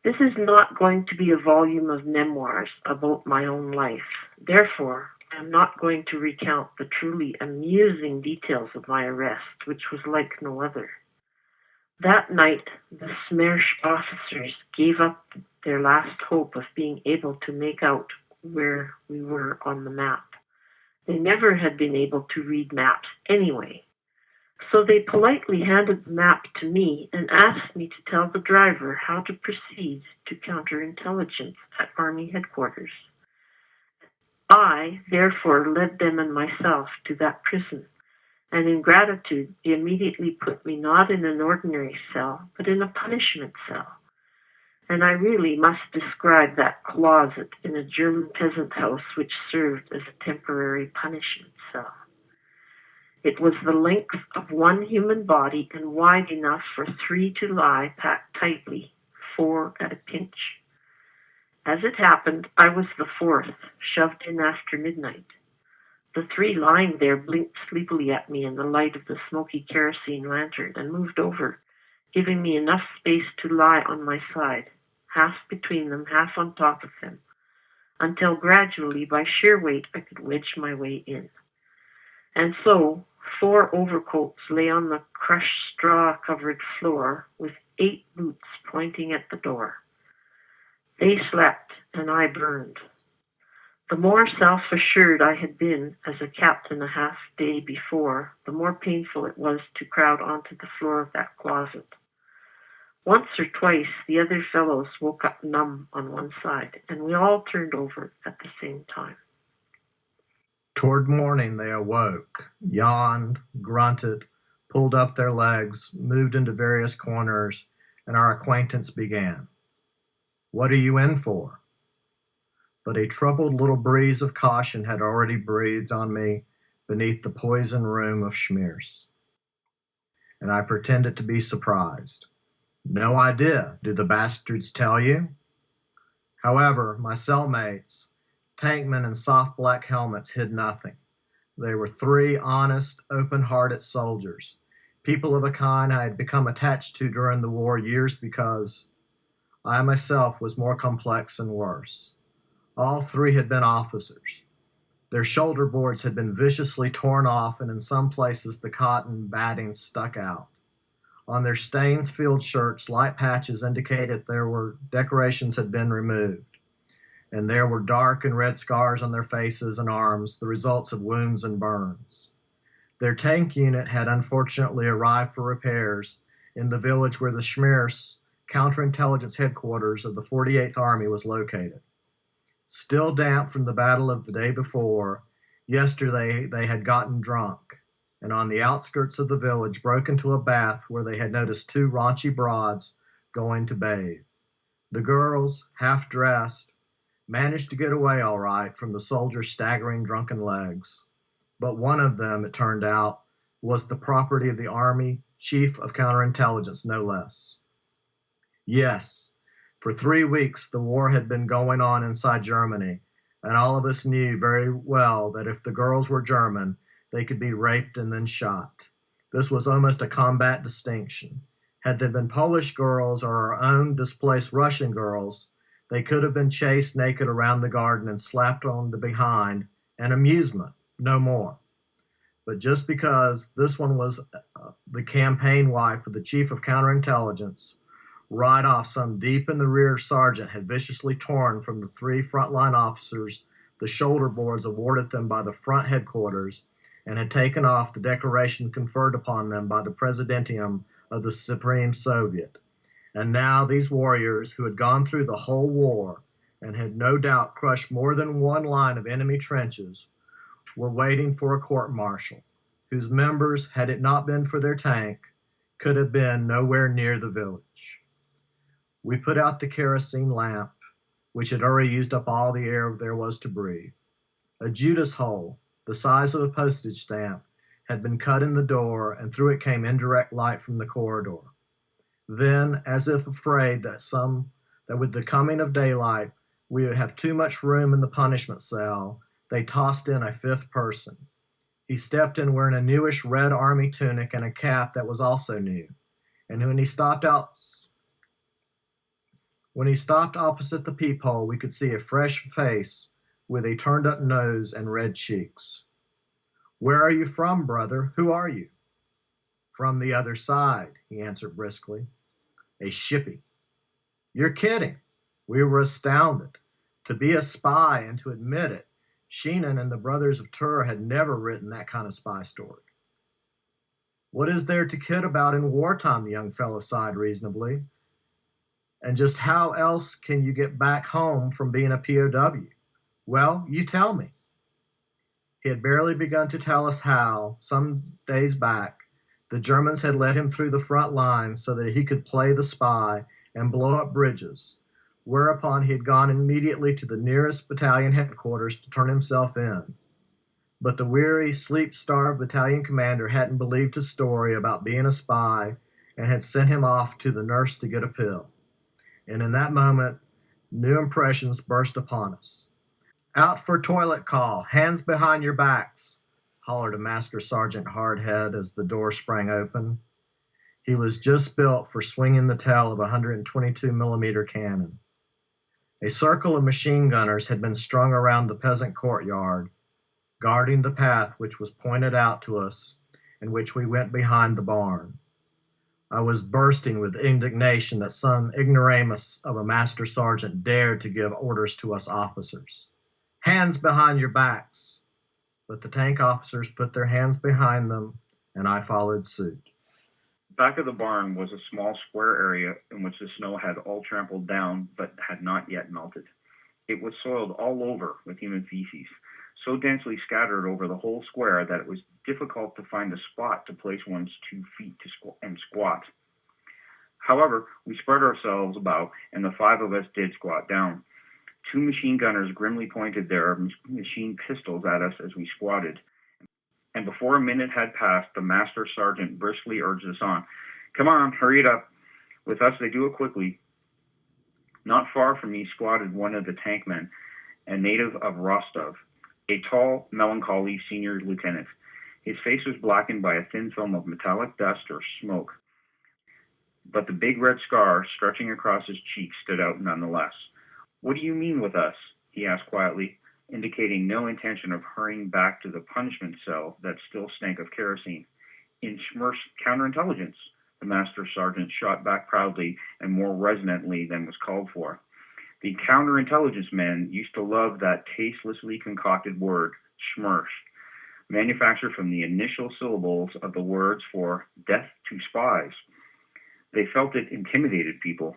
This is not going to be a volume of memoirs about my own life. Therefore, I am not going to recount the truly amusing details of my arrest, which was like no other. That night, the SMERSH officers gave up their last hope of being able to make out where we were on the map. They never had been able to read maps anyway. So they politely handed the map to me and asked me to tell the driver how to proceed to counterintelligence at Army headquarters. I, therefore, led them and myself to that prison, and in gratitude, they immediately put me not in an ordinary cell, but in a punishment cell. And I really must describe that closet in a German peasant house which served as a temporary punishment cell. It was the length of one human body and wide enough for 3 to lie packed tightly, 4 at a pinch. As it happened, I was the 4th, shoved in after midnight. The 3 lying there blinked sleepily at me in the light of the smoky kerosene lantern and moved over, giving me enough space to lie on my side, half between them, half on top of them, until gradually, by sheer weight, I could wedge my way in. And so, 4 overcoats lay on the crushed straw-covered floor with 8 boots pointing at the door. They slept, and I burned. The more self-assured I had been as a captain a half-day before, the more painful it was to crowd onto the floor of that closet. Once or twice, the other fellows woke up numb on one side, and we all turned over at the same time. Toward morning, they awoke, yawned, grunted, pulled up their legs, moved into various corners, and our acquaintance began. "What are you in for?" But a troubled little breeze of caution had already breathed on me beneath the poison room of Schmears, and I pretended to be surprised. "No idea. Did the bastards tell you?" However, my cellmates, tankmen in soft black helmets, hid nothing. They were 3 honest, open-hearted soldiers, people of a kind I had become attached to during the war years because I myself was more complex and worse. All 3 had been officers. Their shoulder boards had been viciously torn off, and in some places the cotton batting stuck out. On their stains-filled shirts, light patches indicated decorations had been removed, and there were dark and red scars on their faces and arms, the results of wounds and burns. Their tank unit had unfortunately arrived for repairs in the village where the Schmears counterintelligence headquarters of the 48th Army was located. Still damp from the battle of the day before, yesterday they had gotten drunk, and on the outskirts of the village broke into a bath where they had noticed 2 raunchy broads going to bathe. The girls, half-dressed, managed to get away all right from the soldiers' staggering drunken legs. But one of them, it turned out, was the property of the Army Chief of Counterintelligence, no less. Yes, for 3 weeks the war had been going on inside Germany, and all of us knew very well that if the girls were German, they could be raped and then shot. This was almost a combat distinction. Had they been Polish girls or our own displaced Russian girls, they could have been chased naked around the garden and slapped on the behind, an amusement, no more. But just because this one was the campaign wife of the Chief of Counterintelligence, right off some deep in the rear sergeant had viciously torn from the 3 frontline officers the shoulder boards awarded them by the front headquarters and had taken off the decoration conferred upon them by the Presidentium of the Supreme Soviet. And now these warriors, who had gone through the whole war and had no doubt crushed more than one line of enemy trenches, were waiting for a court-martial, whose members, had it not been for their tank, could have been nowhere near the village. We put out the kerosene lamp, which had already used up all the air there was to breathe. A Judas hole, the size of a postage stamp, had been cut in the door, and through it came indirect light from the corridor. Then, as if afraid that with the coming of daylight we would have too much room in the punishment cell, they tossed in a 5th person. He stepped in wearing a newish red army tunic and a cap that was also new. And when he stopped opposite the peephole, we could see a fresh face with a turned-up nose and red cheeks. "Where are you from, brother? Who are you?" "From the other side," he answered briskly. "A shippy." "You're kidding." We were astounded. To be a spy and to admit it, Sheenan and the brothers of Tur had never written that kind of spy story. "What is there to kid about in wartime?" the young fellow sighed reasonably. "And just how else can you get back home from being a POW? Well, you tell me." He had barely begun to tell us how, some days back, the Germans had led him through the front lines so that he could play the spy and blow up bridges, whereupon he had gone immediately to the nearest battalion headquarters to turn himself in. But the weary, sleep-starved battalion commander hadn't believed his story about being a spy and had sent him off to the nurse to get a pill. And in that moment, new impressions burst upon us. "Out for toilet call, hands behind your backs," hollered a Master Sergeant Hardhead as the door sprang open. He was just built for swinging the tail of a 122mm cannon. A circle of machine gunners had been strung around the peasant courtyard, guarding the path which was pointed out to us and which we went behind the barn. I was bursting with indignation that some ignoramus of a master sergeant dared to give orders to us officers. "Hands behind your backs." But the tank officers put their hands behind them, and I followed suit. Back of the barn was a small square area in which the snow had all trampled down but had not yet melted. It was soiled all over with human feces, so densely scattered over the whole square that it was difficult to find a spot to place one's 2 feet and squat. However, we spread ourselves about, and the 5 of us did squat down. 2 machine gunners grimly pointed their machine pistols at us as we squatted. And before a minute had passed, the master sergeant briskly urged us on. "Come on, hurry it up." With us, they do it quickly. Not far from me squatted one of the tank men, a native of Rostov, a tall, melancholy senior lieutenant. His face was blackened by a thin film of metallic dust or smoke, but the big red scar stretching across his cheek stood out nonetheless. "What do you mean with us?" he asked quietly, indicating no intention of hurrying back to the punishment cell that still stank of kerosene. "In Schmurf's counterintelligence," the master sergeant shot back proudly and more resonantly than was called for. The counterintelligence men used to love that tastelessly concocted word, Schmurf, manufactured from the initial syllables of the words for death to spies. They felt it intimidated people.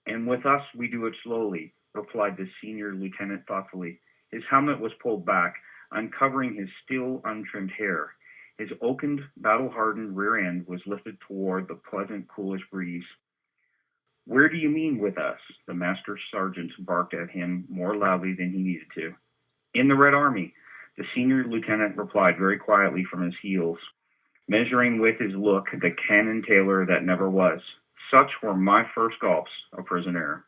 "And with us, we do it slowly," replied the senior lieutenant thoughtfully. His helmet was pulled back, uncovering his still untrimmed hair. His oakened, battle-hardened rear end was lifted toward the pleasant, coolish breeze. "Where do you mean with us?" the master sergeant barked at him more loudly than he needed to. "In the Red Army," the senior lieutenant replied very quietly from his heels, measuring with his look the cannon tailor that never was. Such were my first gulps of prison air.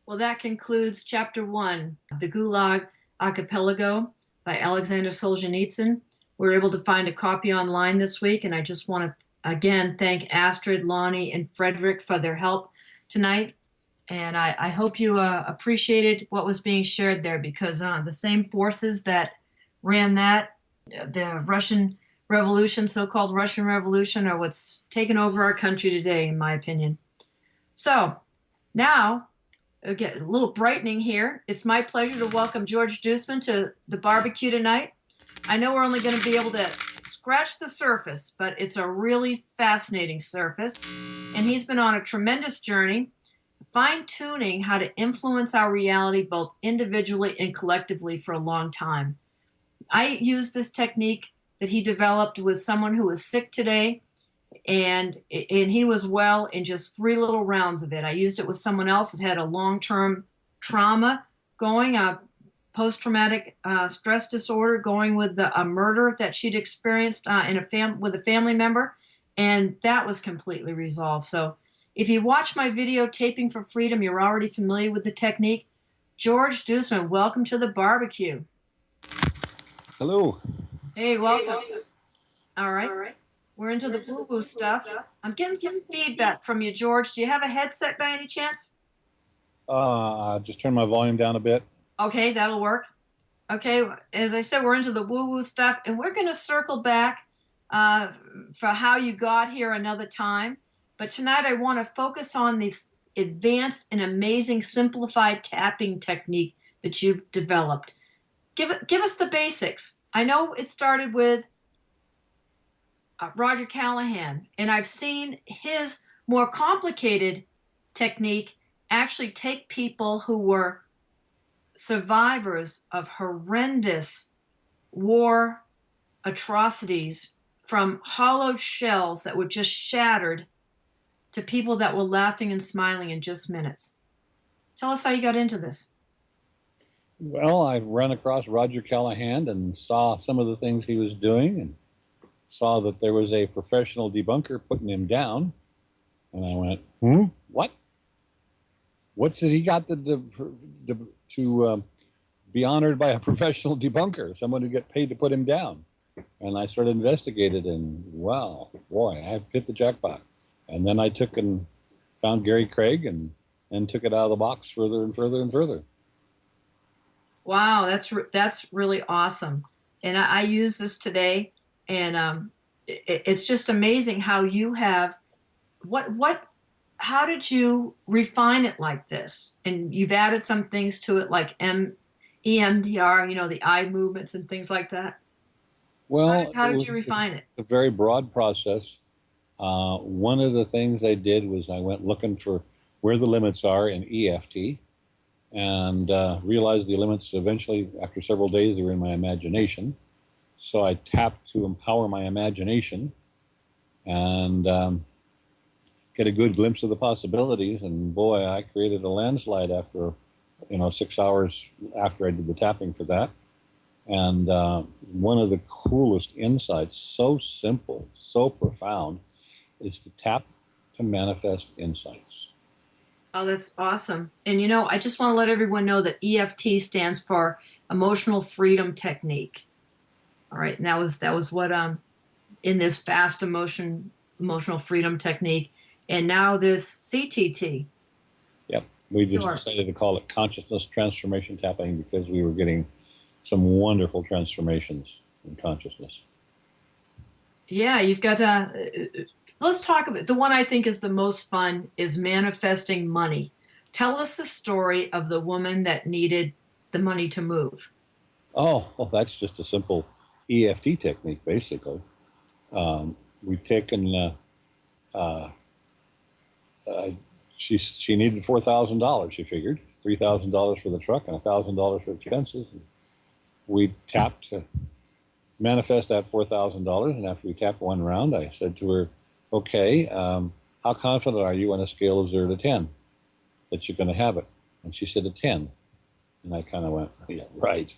Well, that concludes Chapter 1, The Gulag Archipelago by Alexander Solzhenitsyn. We were able to find a copy online this week, and I just want to again thank Astrid, Lonnie, and Frederick for their help tonight. And I hope you appreciated what was being shared there, because the same forces that ran that, the Russian Revolution, so-called Russian Revolution, are what's taken over our country today, in my opinion. So now, get a little brightening here. It's my pleasure to welcome George Duisman to the barbecue tonight. I know we're only going to be able to scratch the surface, but it's a really fascinating surface. And he's been on a tremendous journey, fine-tuning how to influence our reality both individually and collectively for a long time. I used this technique that he developed with someone who was sick today, and he was well in just 3 little rounds of it. I used it with someone else that had a long-term trauma going, a post-traumatic stress disorder going with a murder that she'd experienced with a family member, and that was completely resolved. So if you watch my video, Taping for Freedom, you're already familiar with the technique. George Duisman, welcome to the barbecue. Hello. Hey, welcome. All right. We're into the woo-woo stuff. I'm getting some feedback from you, George. Do you have a headset by any chance? Just turn my volume down a bit. Okay, that'll work. Okay, as I said, we're into the woo-woo stuff, and we're going to circle back for how you got here another time. But tonight I want to focus on this advanced and amazing simplified tapping technique that you've developed. Give us the basics. I know it started with Roger Callahan, and I've seen his more complicated technique actually take people who were survivors of horrendous war atrocities, from hollowed shells that were just shattered to people that were laughing and smiling in just minutes. Tell us how you got into this. Well, I ran across Roger Callahan and saw some of the things he was doing and saw that there was a professional debunker putting him down. And I went, what? What's he got to be honored by a professional debunker, someone who get paid to put him down? And I started investigating, and wow, boy, I hit the jackpot. And then I took and found Gary Craig and took it out of the box further and further and further. Wow, that's really awesome. And I use this today, and it's just amazing how you have how did you refine it like this? And you've added some things to it, like EMDR, the eye movements and things like that. Well, how did you refine it? A very broad process. One of the things I did was I went looking for where the limits are in EFT, and realized the limits eventually, after several days, they were in my imagination. So I tapped to empower my imagination and get a good glimpse of the possibilities. And boy, I created a landslide after 6 hours after I did the tapping for that. And one of the coolest insights, so simple, so profound, is to tap to manifest insights. Oh, that's awesome. And I just want to let everyone know that EFT stands for Emotional Freedom Technique. All right, and that was what in this fast emotional freedom technique. And now there's CTT. Yep, we just decided to call it consciousness transformation tapping because we were getting some wonderful transformations in consciousness. Yeah, you've got to. Let's talk about the one I think is the most fun is manifesting money. Tell us the story of the woman that needed the money to move. Oh, well, that's just a simple EFT technique, basically. We've taken. She needed $4,000. She figured $3,000 for the truck and $1,000 for expenses. And we tapped to manifest that $4,000, and after we tapped one round, I said to her, "Okay, how confident are you on a scale of 0 to 10 that you're going to have it?" And she said a 10, and I kind of went, "Yeah, right."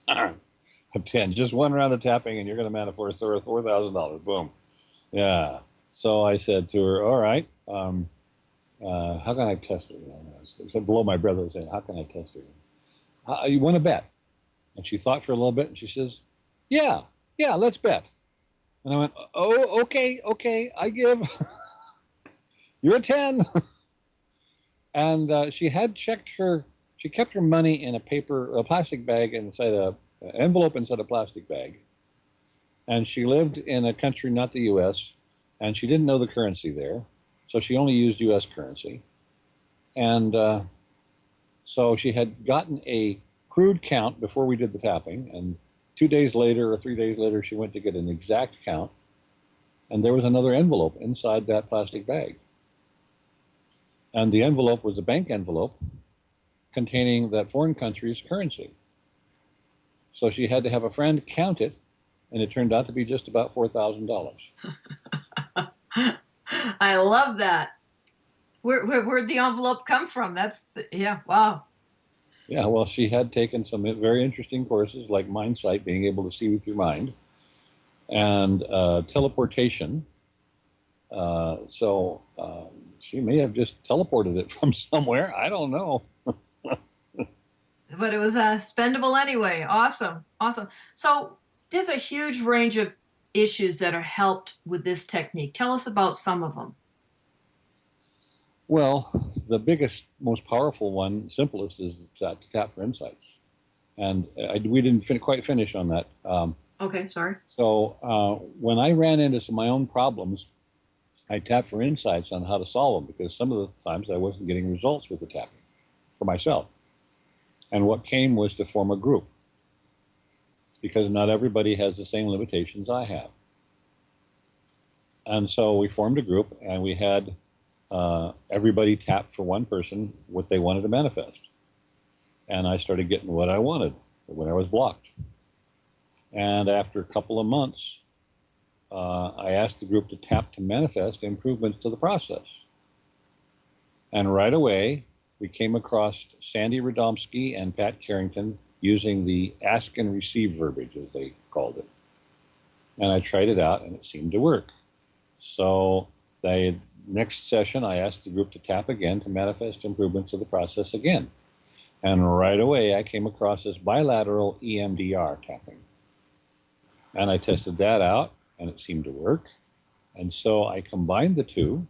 A 10, just one round of tapping, and you're going to manifest $4,000. Boom. Yeah. So I said to her, "All right, how can I test it?" I said below my breath, I was saying, "How can I test it? You want to bet?" And she thought for a little bit, and she says, yeah, let's bet." And I went, "Oh, okay, I give." You're a 10. And she had checked she kept her money in a plastic bag inside an envelope inside a plastic bag. And she lived in a country, not the U.S., and she didn't know the currency there. So she only used U.S. currency. And so she had gotten a crude count before we did the tapping, and 2 days later or 3 days later, she went to get an exact count, and there was another envelope inside that plastic bag. And the envelope was a bank envelope containing that foreign country's currency. So she had to have a friend count it, and it turned out to be just about $4,000. I love that. Where'd the envelope come from? Wow. Yeah, well, she had taken some very interesting courses like mind sight, being able to see with your mind, and teleportation. So she may have just teleported it from somewhere. I don't know. but it was spendable anyway. Awesome. Awesome. So there's a huge range of issues that are helped with this technique. Tell us about some of them. Well, the biggest, most powerful one, simplest, is to tap for insights. And we didn't quite finish on that. Okay, sorry. So when I ran into some of my own problems, I tapped for insights on how to solve them, because some of the times I wasn't getting results with the tapping for myself. And what came was to form a group, because not everybody has the same limitations I have. And so we formed a group, and we had everybody tap for one person what they wanted to manifest. And I started getting what I wanted when I was blocked. And after a couple of months, I asked the group to tap to manifest improvements to the process. And right away, we came across Sandy Radomski and Pat Carrington using the ask and receive verbiage, as they called it. And I tried it out, and it seemed to work. So next session, I asked the group to tap again to manifest improvements to the process again. And right away, I came across this bilateral EMDR tapping. And I tested that out, and it seemed to work. And so I combined the two,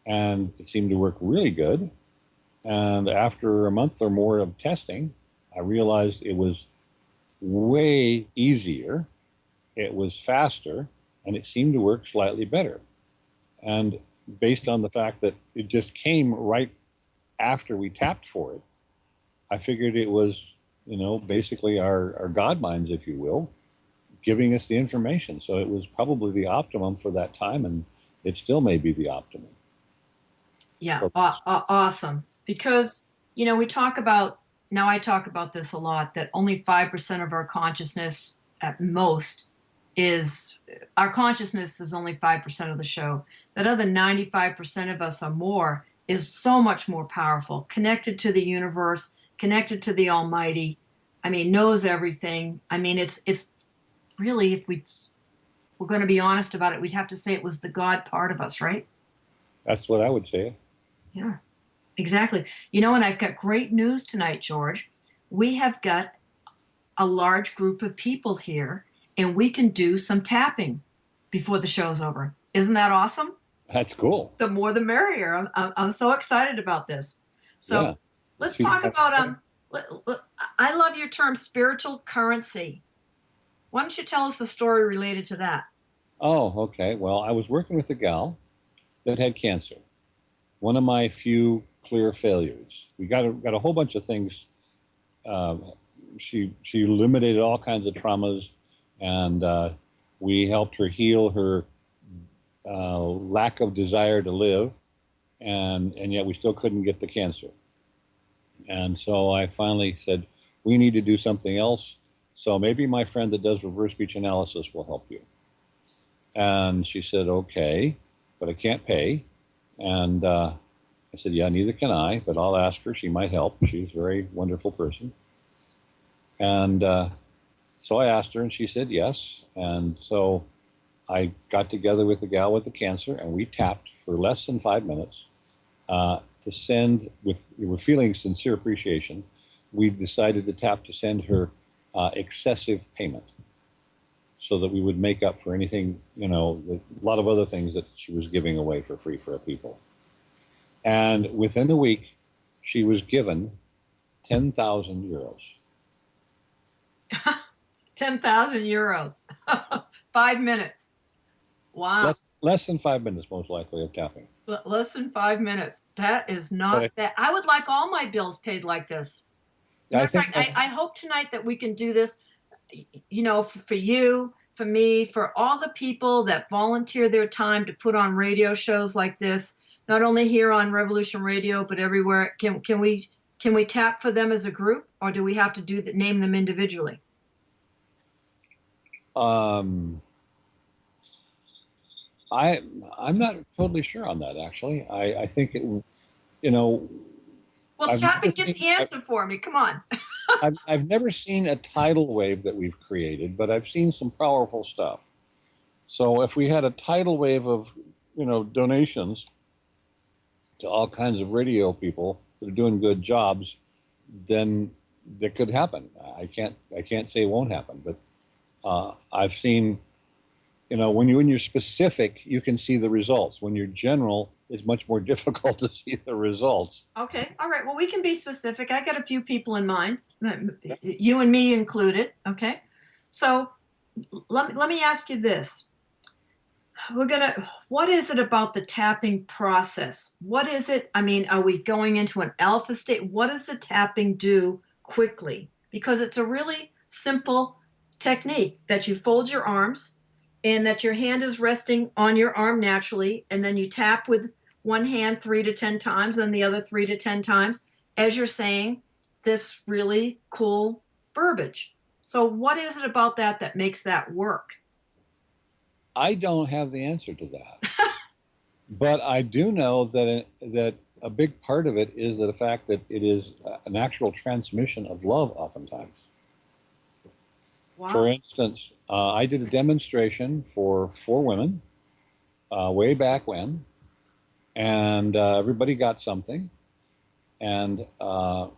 and it seemed to work really good. And after a month or more of testing, I realized it was way easier, it was faster, and it seemed to work slightly better. And based on the fact that it just came right after we tapped for it, I figured it was, basically our God minds, if you will, giving us the information. So it was probably the optimum for that time, and it still may be the optimum. Yeah, awesome. Because, we talk about, now I talk about this a lot, that only 5% of our consciousness at most our consciousness is only 5% of the show. That other 95% of us or more is so much more powerful, connected to the universe, connected to the Almighty. I mean, knows everything. I mean, it's really, if we're going to be honest about it, we'd have to say it was the God part of us, right? That's what I would say. Yeah, exactly. And I've got great news tonight, George. We have got a large group of people here, and we can do some tapping before the show's over. Isn't that awesome? That's cool. The more the merrier. I'm so excited about this. So yeah. Let's talk about, I love your term spiritual currency. Why don't you tell us the story related to that? Oh, okay. Well, I was working with a gal that had cancer. One of my few clear failures. We got a whole bunch of things. She eliminated all kinds of traumas, and we helped her heal her lack of desire to live, and yet we still couldn't get the cancer. And so I finally said, we need to do something else. So maybe my friend that does reverse speech analysis will help you. And she said, okay, but I can't pay. And I said, yeah, neither can I, but I'll ask her. She might help. She's a very wonderful person. And so I asked her, and she said yes. And so I got together with the gal with the cancer, and we tapped for less than 5 minutes to send, we're feeling sincere appreciation. We decided to tap to send her excessive payment, so that we would make up for anything, a lot of other things that she was giving away for free for people. And within a week, she was given 10,000 euros. 10,000 euros. 5 minutes. Wow. Less than 5 minutes, most likely, of tapping. Less than 5 minutes. That is not that. I would like all my bills paid like this. I hope tonight that we can do this, for you, for me, for all the people that volunteer their time to put on radio shows like this, not only here on Revolution Radio, but everywhere. Can we tap for them as a group, or do we have to name them individually? I'm not totally sure on that, actually. I think it, Well, tap and get the answer for me. Come on. I've never seen a tidal wave that we've created, but I've seen some powerful stuff. So if we had a tidal wave of, donations to all kinds of radio people that are doing good jobs, then that could happen. I can't say it won't happen, but I've seen, when you're specific, you can see the results. When you're general, it's much more difficult to see the results. Okay. All right. Well, we can be specific. I got a few people in mind, you and me included. Okay. So let me ask you this. What is it about the tapping process? What is it? I mean, are we going into an alpha state? What does the tapping do quickly? Because it's a really simple technique that you fold your arms and that your hand is resting on your arm naturally. And then you tap with one hand 3 to 10 times and the other 3 to 10 times as you're saying this really cool verbiage. So what is it about that makes that work? I don't have the answer to that, but I do know that a big part of it is the fact that it is a natural transmission of love oftentimes. Wow. For instance, I did a demonstration for 4 women way back when, and everybody got something, and I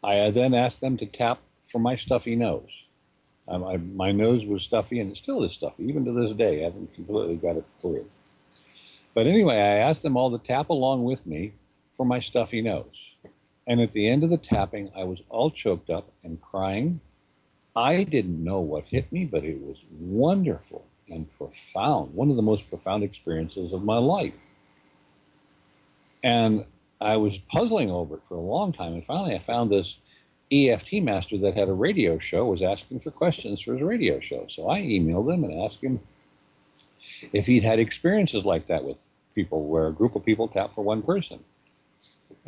then asked them to tap for my stuffy nose. My nose was stuffy, and it still is stuffy, even to this day. I haven't completely got it cleared. But anyway, I asked them all to tap along with me for my stuffy nose. And at the end of the tapping, I was all choked up and crying. I didn't know what hit me, but it was wonderful and profound, one of the most profound experiences of my life. And I was puzzling over it for a long time, and finally I found this EFT master that had a radio show, was asking for questions for his radio show. So I emailed him and asked him if he'd had experiences like that with people, where a group of people tap for one person.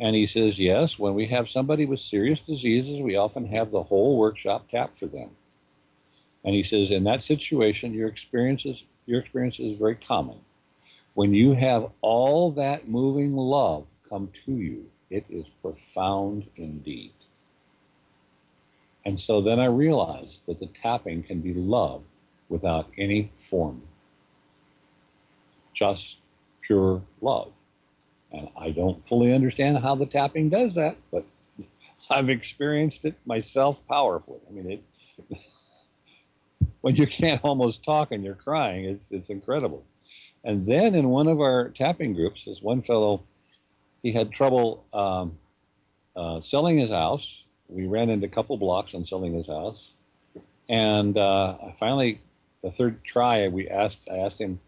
And he says, yes, when we have somebody with serious diseases, we often have the whole workshop tap for them. And he says, in that situation, your experience is very common. When you have all that moving love come to you, it is profound indeed. And so then I realized that the tapping can be love without any form. Just pure love. And I don't fully understand how the tapping does that, but I've experienced it myself powerfully. I mean, when you can't almost talk and you're crying, it's incredible. And then in one of our tapping groups, this one fellow, he had trouble selling his house. We ran into a couple blocks on selling his house. And finally, the third try, I asked him,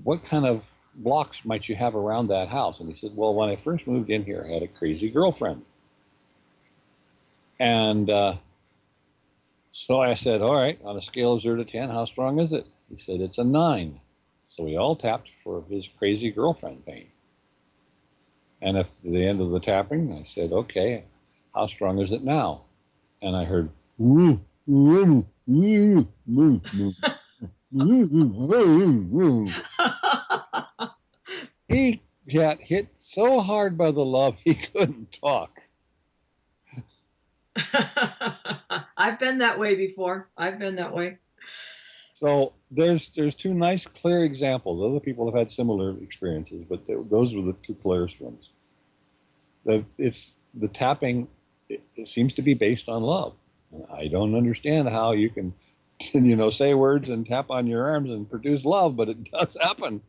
what kind of blocks might you have around that house? And he said, well, when I first moved in here, I had a crazy girlfriend. And so I said, all right, on a scale of 0 to 10, how strong is it? He said, it's a 9. So we all tapped for his crazy girlfriend pain. And at the end of the tapping, I said, okay, how strong is it now? And I heard, woo, woo, woo, woo, woo. He got hit so hard by the love he couldn't talk. I've been that way before. I've been that way. So there's 2 nice, clear examples. Other people have had similar experiences, but those were the 2 clearest ones. The tapping, it seems to be based on love. I don't understand how you can, say words and tap on your arms and produce love, but it does happen.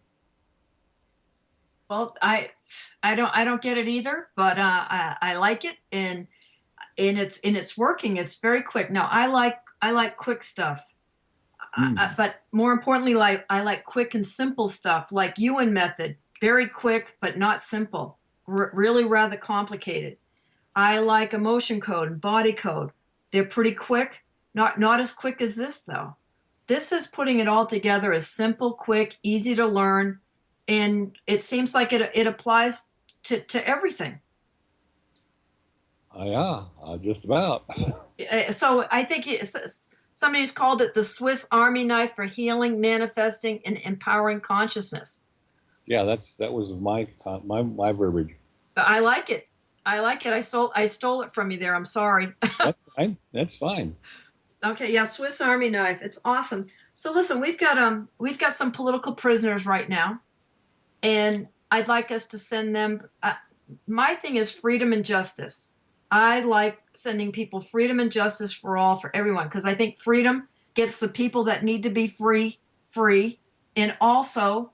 Well, I don't get it either, but I like it, and it's working. It's very quick. Now I like quick stuff, but more importantly, I like quick and simple stuff, like Ewan method. Very quick, but not simple. Really rather complicated. I like emotion code and body code. They're pretty quick. Not as quick as this though. This is putting it all together as simple, quick, easy to learn. And it seems like it applies to everything. Yeah, just about. So I think somebody's called it the Swiss Army knife for healing, manifesting, and empowering consciousness. Yeah, that was my verbiage. I like it. I stole it from you there. I'm sorry. That's fine. That's fine. Okay, yeah, Swiss Army knife. It's awesome. So listen, we've got some political prisoners right now. And I'd like us to send them. My thing is freedom and justice. I like sending people freedom and justice for all, for everyone, because I think freedom gets the people that need to be free, and also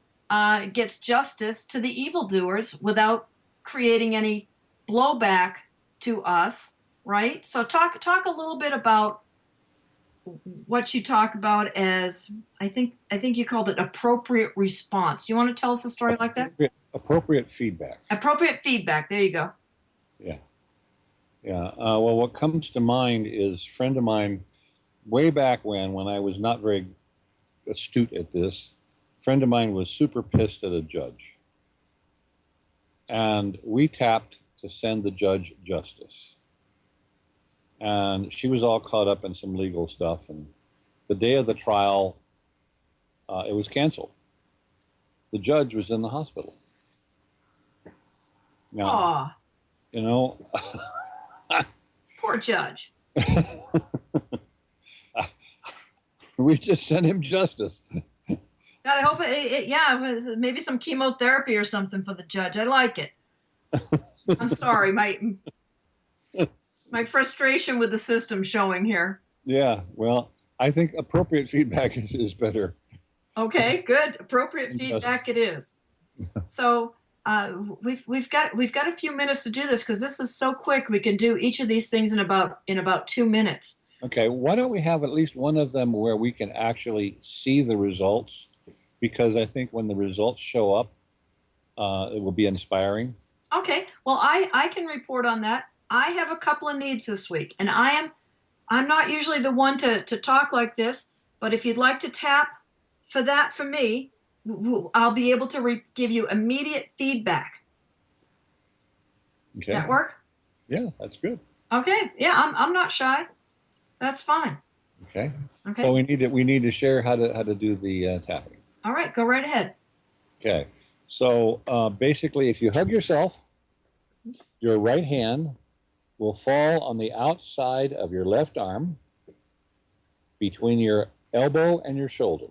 gets justice to the evildoers without creating any blowback to us, right? So talk a little bit about what you talk about as, I think you called it appropriate response. Do you want to tell us a story like that? Appropriate feedback. Appropriate feedback. There you go. Yeah. Yeah. Well, what comes to mind is a friend of mine way back when I was not very astute at this. A friend of mine was super pissed at a judge. And we tapped to send the judge justice. And she was all caught up in some legal stuff. And the day of the trial, it was canceled. The judge was in the hospital. Now, Aw, you know, poor judge. we just sent him justice. God, I hope it was maybe some chemotherapy or something for the judge. I like it. I'm sorry, my frustration with the system showing here. Yeah, well, I think appropriate feedback is better. Okay, good. Appropriate feedback it is. So we've got a few minutes to do this because this is so quick. We can do each of these things in about 2 minutes. Okay, why don't we have at least one of them where we can actually see the results? Because I think when the results show up, it will be inspiring. Okay, well, I can report on that. I have a couple of needs this week, and I'm not usually the one to talk like this, but if you'd like to tap for that for me, I'll be able to give you immediate feedback. Okay. Does that work? Yeah, that's good. Okay, yeah, I'm not shy. That's fine. Okay. Okay. So we need to share how to do the tapping. All right, go right ahead. Okay. So basically, if you hug yourself, your right hand will fall on the outside of your left arm between your elbow and your shoulder.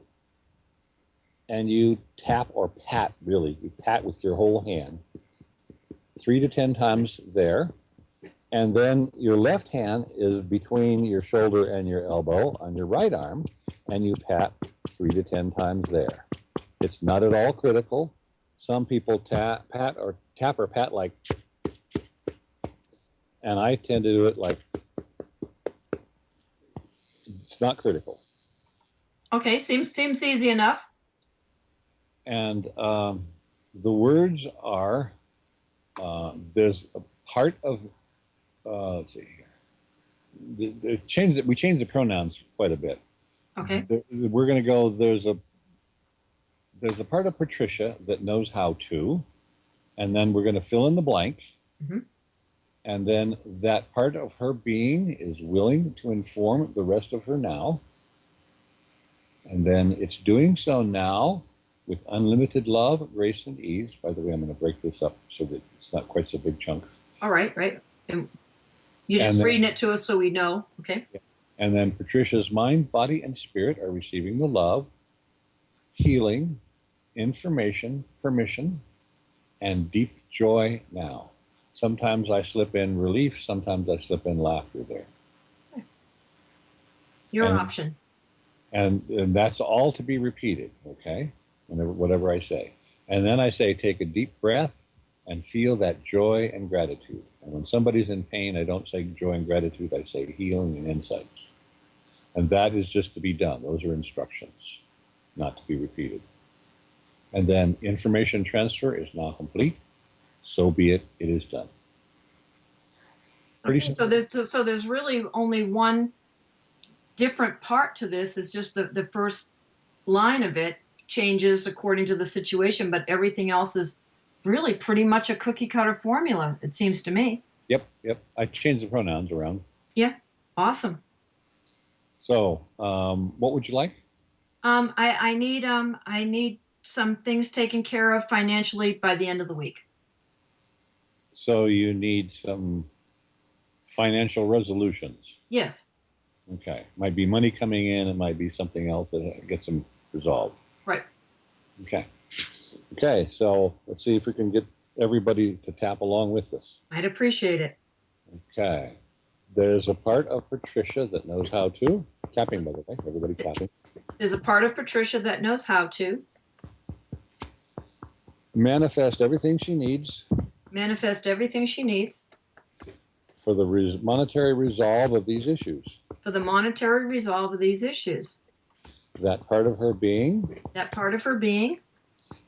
And you tap or pat, really. You pat with your whole hand 3 to 10 times there. And then your left hand is between your shoulder and your elbow on your right arm, and you pat 3 to 10 times there. It's not at all critical. Some people tap or pat like, and I tend to do it like, it's not critical. Okay, seems easy enough. And the words are, there's a part of, let's see here. We changed the pronouns quite a bit. Okay. We're going to go, there's a part of Patricia that knows how to, and then we're going to fill in the blanks. Mm-hmm. And then that part of her being is willing to inform the rest of her now. And then it's doing so now with unlimited love, grace, and ease. By the way, I'm going to break this up so that it's not quite so big chunks. All right, right. And you're just reading it to us so we know. Okay. And then Patricia's mind, body, and spirit are receiving the love, healing, information, permission, and deep joy now. Sometimes I slip in relief, sometimes I slip in laughter there. Your option. And that's all to be repeated, okay? Whatever I say. And then I say, take a deep breath and feel that joy and gratitude. And when somebody's in pain, I don't say joy and gratitude, I say healing and insights. And that is just to be done. Those are instructions, not to be repeated. And then information transfer is now complete. So be it, it is done. Okay, so there's really only one different part to this, is just the first line of it changes according to the situation, but everything else is really pretty much a cookie cutter formula, it seems to me. Yep. I changed the pronouns around. Yeah, awesome. So, what would you like? I need some things taken care of financially by the end of the week. So you need some financial resolutions. Yes. Okay. Might be money coming in. It might be something else that gets them resolved. Right. Okay. Okay. So let's see if we can get everybody to tap along with us. I'd appreciate it. Okay. There's a part of Patricia that knows how to, clapping by the way, everybody clapping, There's a part of Patricia that knows how to manifest everything she needs manifest everything she needs for the monetary resolve of these issues. for the monetary resolve of these issues. That part of her being That part of her being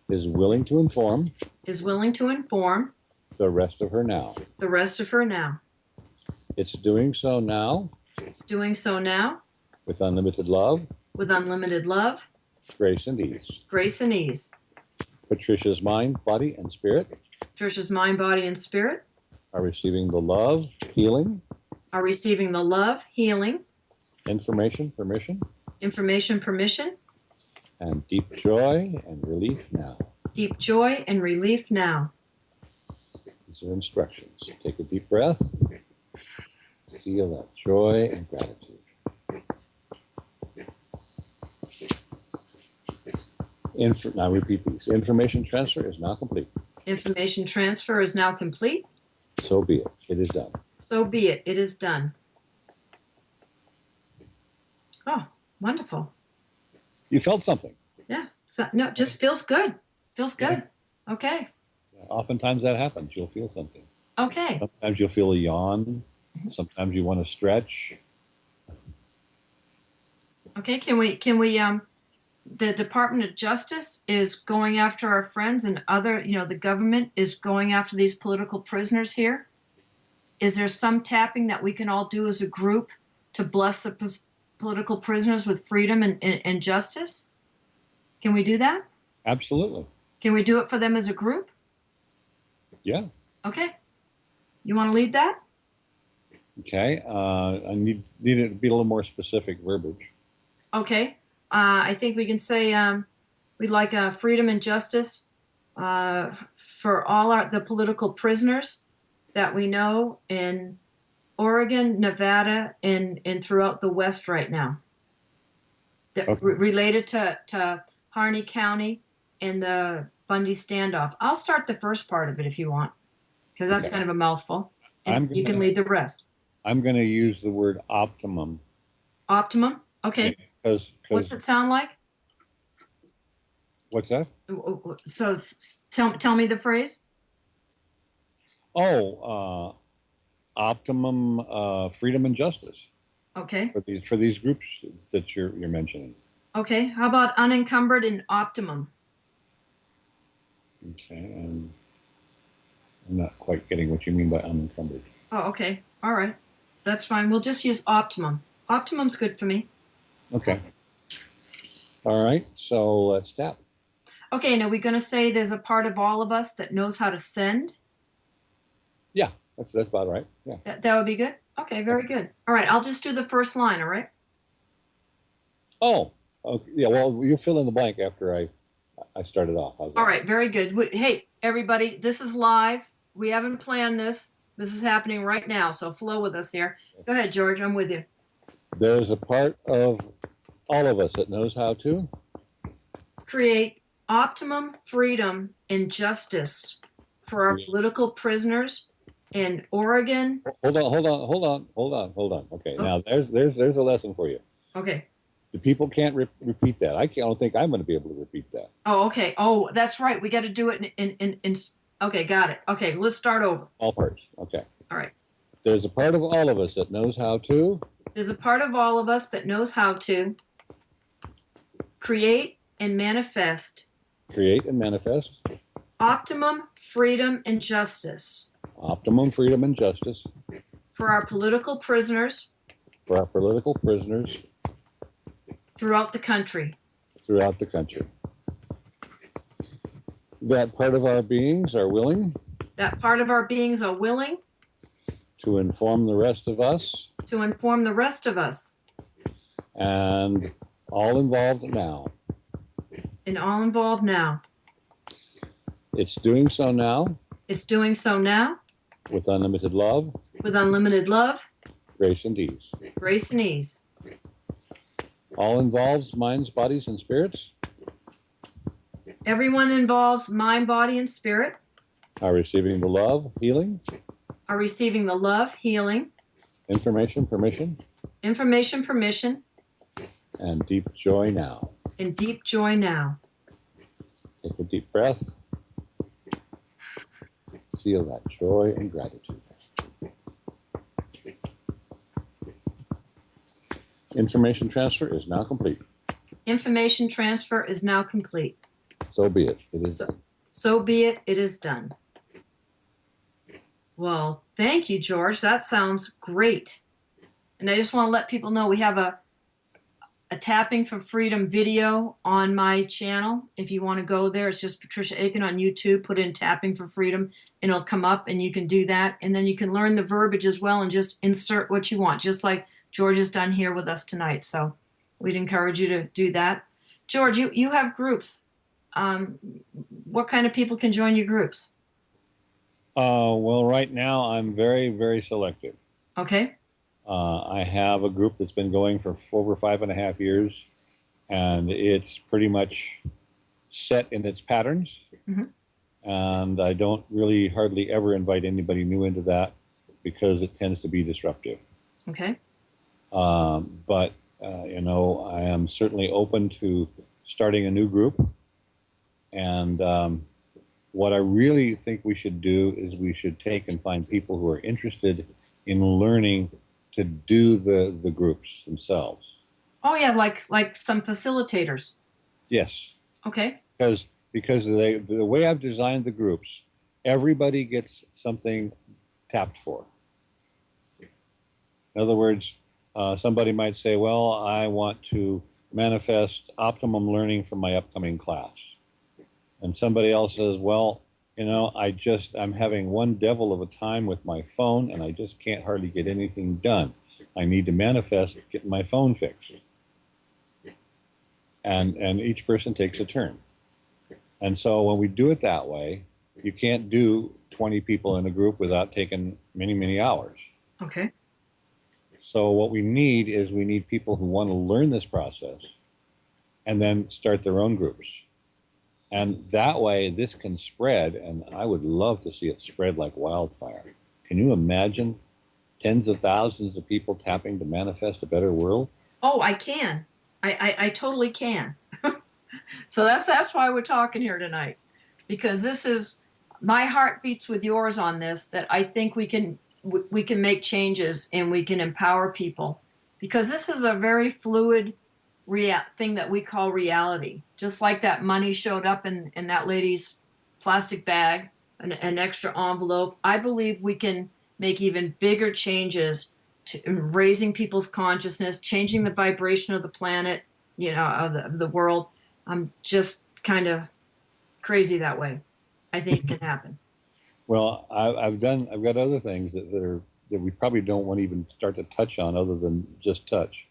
is willing to inform is willing to inform the rest of her now. the rest of her now. It's doing so now It's doing so now with unlimited love, with unlimited love, grace, and ease. grace, and ease. Patricia's mind, body, and spirit Patricia's mind, body, and spirit are receiving the love, healing, are receiving the love, healing, information, permission, permission, and deep joy and relief now. deep joy, and relief now. These are instructions. Take a deep breath. Feel that joy and gratitude. Now repeat these. Information transfer is now complete. Information transfer is now complete. So be it. It is done. So be it. It is done. Oh, wonderful. You felt something. Yeah. So, no, just feels good. Feels good. Okay. Oftentimes that happens. You'll feel something. Okay. Sometimes you'll feel a yawn. Sometimes you want to stretch. Okay. Can we the Department of Justice is going after our friends, and other, the government is going after these political prisoners here. Is there some tapping that we can all do as a group to bless the political prisoners with freedom and justice? Can we do that? Absolutely. Can we do it for them as a group? Yeah. Okay. You want to lead that? Okay. I need it to be a little more specific verbiage. Okay. I think we can say we'd like freedom and justice for all the political prisoners that we know in Oregon, Nevada, and throughout the West right now. Related to Harney County and the Bundy standoff. I'll start the first part of it if you want, because that's kind of a mouthful. And you can lead the rest. I'm going to use the word optimum. Optimum? Okay. What's it sound like? What's that? So tell me the phrase. Optimum freedom and justice. Okay. For these groups that you're mentioning. Okay. How about unencumbered and optimum? Okay. And I'm not quite getting what you mean by unencumbered. Oh, okay. All right. That's fine. We'll just use optimum. Optimum's good for me. Okay. All right. So let's tap. Okay. Now we're going to say there's a part of all of us that knows how to send. Yeah, that's about right. Yeah. That would be good. Okay. Very good. All right. I'll just do the first line. All right. Oh, okay. Yeah. Well, you fill in the blank after I started off. All right. Very good. Hey, everybody, this is live. We haven't planned this. This is happening right now. So flow with us here. Go ahead, George. I'm with you. There's a part of all of us that knows how to create optimum freedom and justice for our political prisoners in Oregon. Hold on. Okay, now there's a lesson for you. Okay. The people can't repeat that. I don't think I'm going to be able to repeat that. Oh, okay. Oh, that's right. We got to do it in. Okay, got it. Okay, let's start over. All parts. Okay. All right. There's a part of all of us that knows how to. There's a part of all of us that knows how to create and manifest. Create and manifest. Optimum freedom and justice. Optimum freedom and justice. For our political prisoners. For our political prisoners. Throughout the country. Throughout the country. That part of our beings are willing. That part of our beings are willing. To inform the rest of us. To inform the rest of us. And all involved now. And all involved now. It's doing so now. It's doing so now. With unlimited love. With unlimited love. Grace and ease. Grace and ease. All involves minds, bodies, and spirits. Everyone involves mind, body, and spirit. Are receiving the love, healing. are receiving the love, healing, information, permission, permission, and deep joy now. and deep joy now. Take a deep breath. Feel that joy and gratitude. Information transfer is now complete. Information transfer is now complete. So be it. It is. So be it. It is done. Well, thank you, George. That sounds great. And I just want to let people know we have a Tapping for Freedom video on my channel. If you want to go there, it's just Patricia Aiken on YouTube. Put in Tapping for Freedom and it'll come up and you can do that. And then you can learn the verbiage as well and just insert what you want, just like George has done here with us tonight. So we'd encourage you to do that. George, you have groups. What kind of people can join your groups? Well, right now I'm very, very selective. Okay. I have a group that's been going for over 5.5 years, and it's pretty much set in its patterns. Mm-hmm. And I don't really hardly ever invite anybody new into that because it tends to be disruptive. Okay. But you know, I am certainly open to starting a new group. And what I really think we should do is we should take and find people who are interested in learning to do the groups themselves. Oh yeah, like some facilitators. Yes. Okay. Because the way I've designed the groups, everybody gets something tapped for. In other words, somebody might say, well, I want to manifest optimum learning for my upcoming class. And somebody else says, well, you know, I'm having one devil of a time with my phone and I just can't hardly get anything done. I need to manifest getting my phone fixed. And each person takes a turn. And so when we do it that way, you can't do 20 people in a group without taking many, many hours. Okay. So what we need people who want to learn this process and then start their own groups. And that way this can spread, and I would love to see it spread like wildfire. Can you imagine tens of thousands of people tapping to manifest a better world? Oh, I can. I totally can. So that's why we're talking here tonight, because this is my heart beats with yours on this, that I think we can make changes and we can empower people, because this is a very fluid thing that we call reality. Just like that money showed up in that lady's plastic bag, an extra envelope, I believe we can make even bigger changes to raising people's consciousness, changing the vibration of the planet, you know, of the world. I'm just kind of crazy that way. I think it can happen. Well, I've got other things that we probably don't want to even start to touch on other than just touch.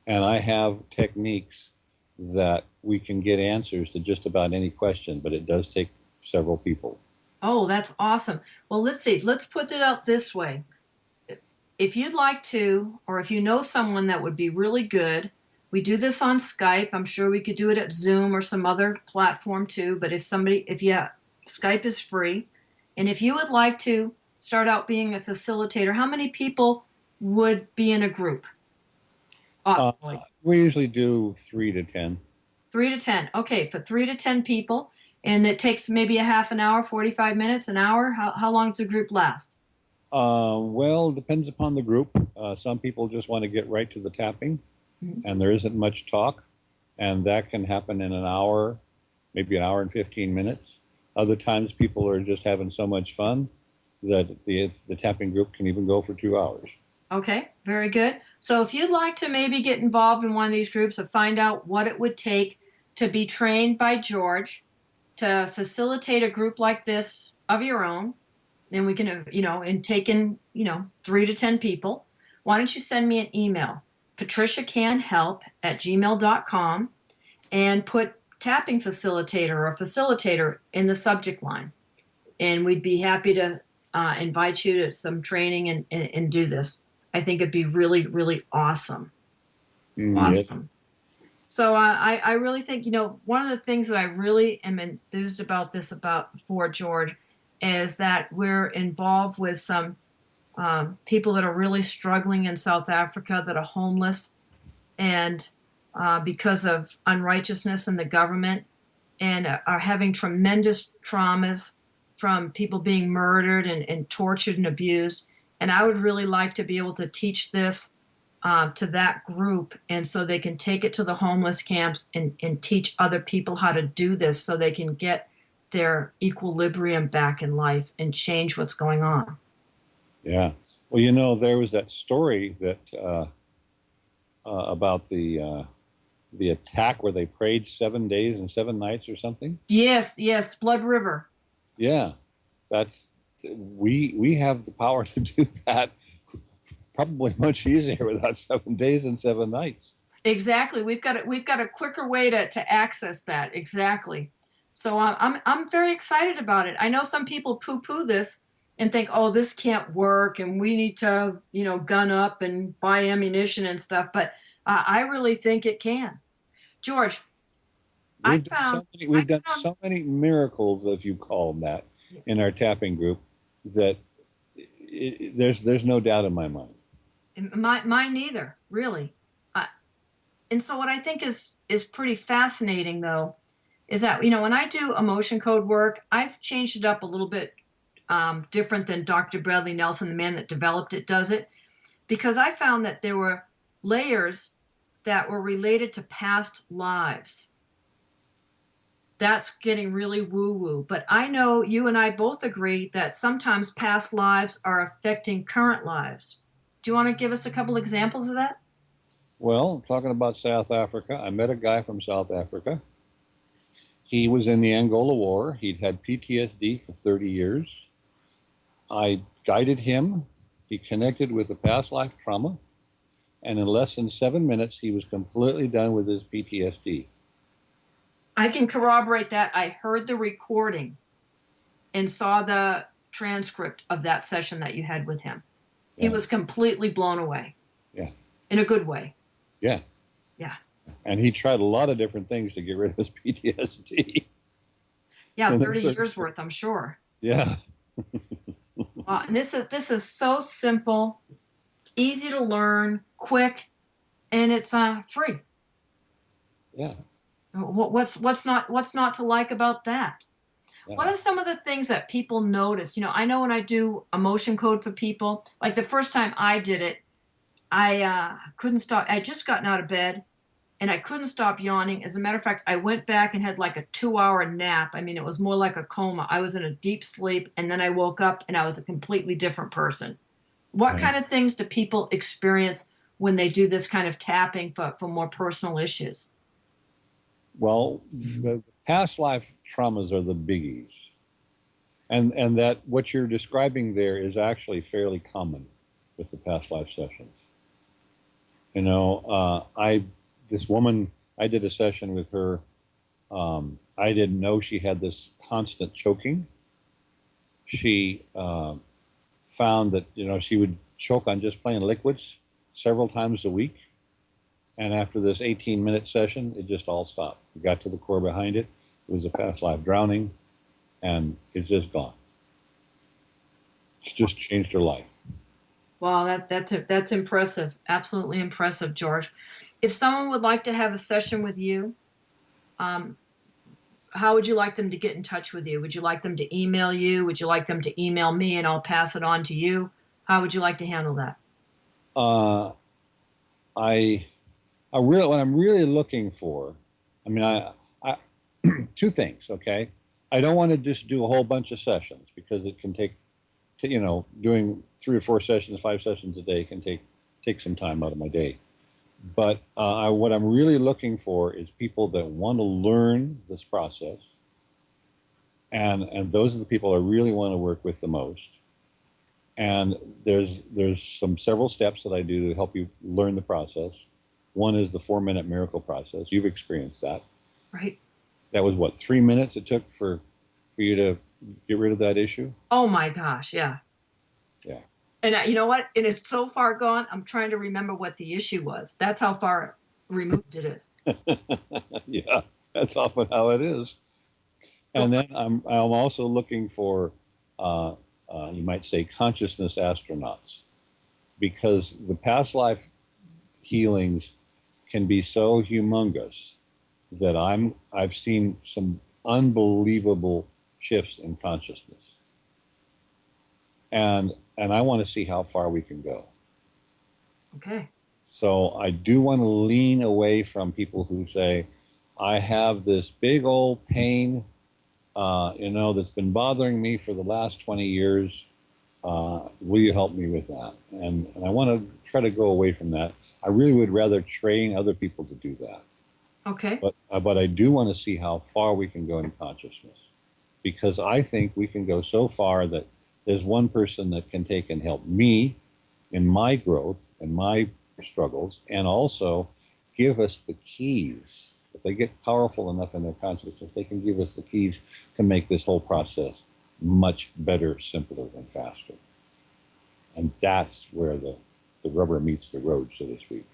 And I have techniques that we can get answers to just about any question, but it does take several people. Oh, that's awesome. Well, let's see. Let's put it out this way. If you'd like to, or if you know someone that would be really good, we do this on Skype. I'm sure we could do it at Zoom or some other platform too. But Skype is free. And if you would like to start out being a facilitator, how many people would be in a group? We usually do 3 to 10. 3 to 10. Okay, for 3 to 10 people. And it takes maybe a half an hour, 45 minutes, an hour. How long does the group last? Well, it depends upon the group. Some people just want to get right to the tapping, and there isn't much talk. And that can happen in an hour, maybe an hour and 15 minutes. Other times people are just having so much fun that the tapping group can even go for 2 hours. Okay, very good. So if you'd like to maybe get involved in one of these groups or find out what it would take to be trained by George to facilitate a group like this of your own, then we can, and take in, 3 to 10 people, why don't you send me an email, patriciacanhelp@gmail.com, and put tapping facilitator or facilitator in the subject line. And we'd be happy to invite you to some training and do this. I think it'd be really, really awesome. Awesome. Yes. So I really think, one of the things that I really am enthused about for George is that we're involved with some people that are really struggling in South Africa, that are homeless, and because of unrighteousness in the government, and are having tremendous traumas from people being murdered and tortured and abused. And I would really like to be able to teach this to that group, and so they can take it to the homeless camps and teach other people how to do this so they can get their equilibrium back in life and change what's going on. Yeah. Well, you know, there was that story that about the attack where they prayed 7 days and 7 nights or something. Yes, yes, Blood River. Yeah, that's we have the power to do that probably much easier without 7 days and 7 nights. Exactly. We've got a quicker way to access that. Exactly. So I'm very excited about it. I know some people poo-poo this and think, oh, this can't work, and we need to, gun up and buy ammunition and stuff. But I really think it can. George, We've done so many miracles, if you call them that, in our tapping group, that there's no doubt in my mind. Mine neither, really. And so what I think is pretty fascinating, though, is that, when I do emotion code work, I've changed it up a little bit different than Dr. Bradley Nelson, the man that developed it, does it, because I found that there were layers that were related to past lives. That's getting really woo-woo. But I know you and I both agree that sometimes past lives are affecting current lives. Do you want to give us a couple examples of that? Well, talking about South Africa, I met a guy from South Africa. He was in the Angola War. He'd had PTSD for 30 years. I guided him. He connected with a past life trauma. And in less than 7 minutes, he was completely done with his PTSD. I can corroborate that. I heard the recording and saw the transcript of that session that you had with him. Yeah. He was completely blown away. Yeah. In a good way. Yeah. Yeah. And he tried a lot of different things to get rid of his PTSD. Yeah, 30 years worth, I'm sure. Yeah. Wow. And this is so simple, easy to learn, quick, and it's free. Yeah. What's not to like about that? Yeah. What are some of the things that people notice? I know when I do emotion code for people, like the first time I did it, I couldn't stop. I had just gotten out of bed and I couldn't stop yawning. As a matter of fact, I went back and had like a 2-hour nap. I mean, it was more like a coma. I was in a deep sleep, and then I woke up and I was a completely different person. What kind of things do people experience when they do this kind of tapping for more personal issues? Well, the past life traumas are the biggies. And that what you're describing there is actually fairly common with the past life sessions. This woman, I did a session with her. I didn't know she had this constant choking. She found that, she would choke on just plain liquids several times a week. And after this 18-minute session, it just all stopped. We got to the core behind it. It was a past life drowning, and it's just gone. It's just changed her life. Wow, that's impressive. Absolutely impressive, George. If someone would like to have a session with you, how would you like them to get in touch with you? Would you like them to email you? Would you like them to email me and I'll pass it on to you? How would you like to handle that? What I'm really looking for, I two things, okay? I don't want to just do a whole bunch of sessions because it can take, doing 3 or 4 sessions, 5 sessions a day can take some time out of my day. But what I'm really looking for is people that want to learn this process, and those are the people I really want to work with the most. And there's several steps that I do to help you learn the process. One is the 4-minute miracle process. You've experienced that. Right. That was 3 minutes it took for you to get rid of that issue? Oh my gosh, yeah. Yeah. And you know what? And it's so far gone, I'm trying to remember what the issue was. That's how far removed it is. Yeah, that's often how it is. And then I'm also looking for you might say, consciousness astronauts, because the past life healings can be so humongous that I've seen some unbelievable shifts in consciousness, and I want to see how far we can go. Okay. So I do want to lean away from people who say, I have this big old pain, that's been bothering me for the last 20 years. Will you help me with that? And I want to try to go away from that. I really would rather train other people to do that. Okay. But I do want to see how far we can go in consciousness, because I think we can go so far that there's one person that can take and help me in my growth and my struggles, and also give us the keys. If they get powerful enough in their consciousness, they can give us the keys to make this whole process much better, simpler, and faster. And that's where the rubber meets the road, so to speak.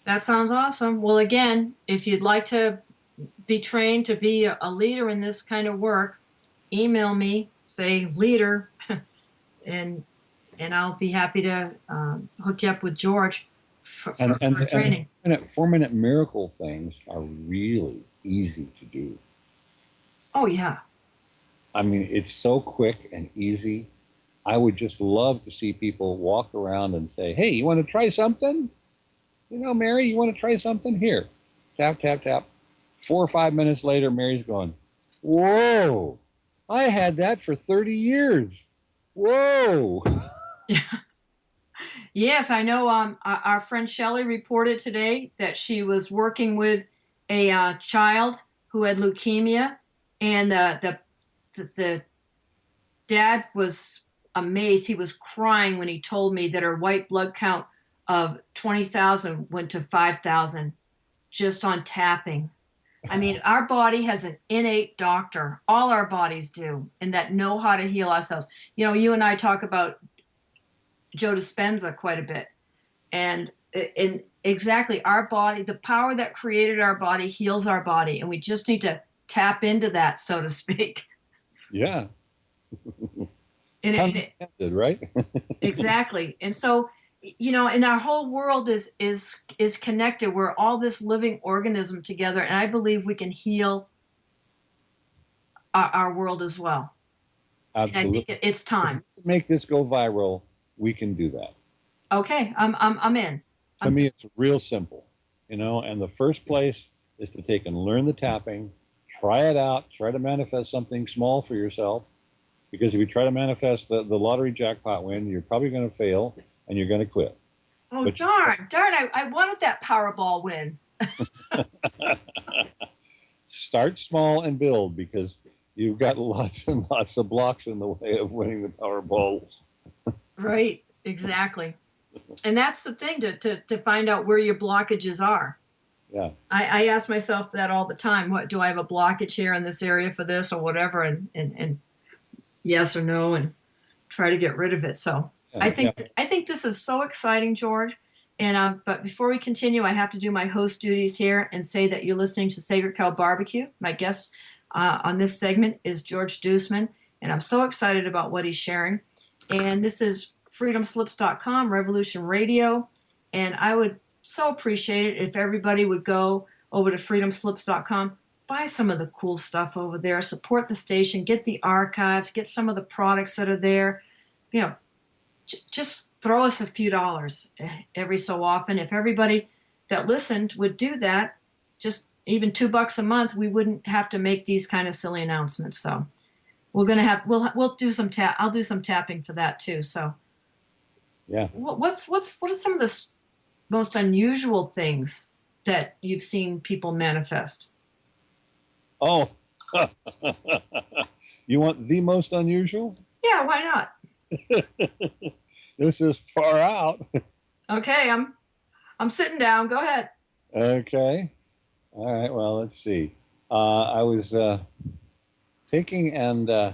That sounds awesome. Well, again, if you'd like to be trained to be a leader in this kind of work, email me, say leader, and I'll be happy to hook you up with George for training. And 4-minute miracle things are really easy to do. Oh, yeah. I mean, it's so quick and easy. I would just love to see people walk around and say, hey, you want to try something? Mary, you want to try something? Here. Tap, tap, tap. 4 or 5 minutes later, Mary's going, whoa, I had that for 30 years. Whoa. Yeah. Yes, I know. Our friend Shelley reported today that she was working with a child who had leukemia, and the dad was amazed. He was crying when he told me that her white blood count of 20,000 went to 5,000 just on tapping. I mean, our body has an innate doctor. All our bodies do, and that know how to heal ourselves. You and I talk about Joe Dispenza quite a bit. And exactly, our body, the power that created our body heals our body. And we just need to tap into that, so to speak. Yeah. And right? Exactly. And so, and our whole world is connected. We're all this living organism together. And I believe we can heal our world as well. Absolutely. And I think it's time. To make this go viral, we can do that. Okay, I'm in. To me, it's real simple, and the first place is to take and learn the tapping, try it out, try to manifest something small for yourself, because if you try to manifest the lottery jackpot win, you're probably going to fail and you're going to quit. Oh, but darn, I wanted that Powerball win. Start small and build, because you've got lots and lots of blocks in the way of winning the Powerball. Right, exactly. And that's the thing, to find out where your blockages are. Yeah. I ask myself that all the time. What do I have a blockage here in this area for this or whatever? And yes or no, and try to get rid of it. So yeah, I think this is so exciting, George. And but before we continue, I have to do my host duties here and say that you're listening to Sacred Cow BBQ. My guest on this segment is George Duisman, and I'm so excited about what he's sharing. And this is freedomslips.com, Revolution Radio. And I would so appreciate it if everybody would go over to freedomslips.com, buy some of the cool stuff over there, support the station, get the archives, get some of the products that are there. Just throw us a few dollars every so often. If everybody that listened would do that, just even $2 a month, we wouldn't have to make these kind of silly announcements. So we'll do some I'll do some tapping for that too. So yeah. What are some of the most unusual things that you've seen people manifest? Oh, you want the most unusual? Yeah, why not? This is far out. Okay, I'm sitting down. Go ahead. Okay. All right. Well, let's see. I was thinking and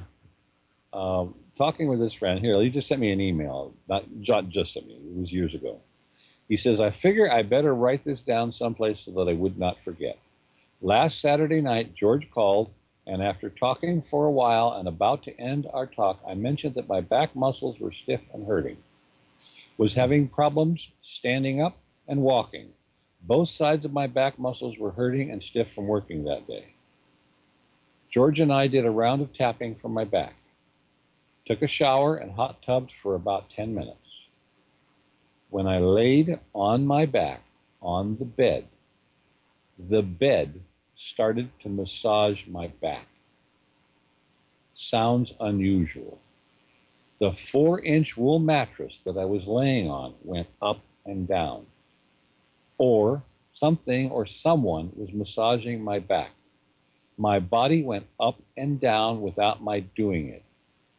talking with this friend here. He just sent me an email. Not just sent me. It was years ago. He says, I figure I better write this down someplace so that I would not forget. Last Saturday night, George called And after talking for a while and about to end our talk, I mentioned that my back muscles were stiff and hurting. Was having problems standing up and walking. Both sides of my back muscles were hurting and stiff from working that day. George and I did a round of tapping for my back. Took a shower and hot tubs for about 10 minutes. When I laid on my back on the bed started to massage my back. Sounds unusual. The 4-inch wool mattress that I was laying on went up and down. Or something or someone was massaging my back. My body went up and down without my doing it.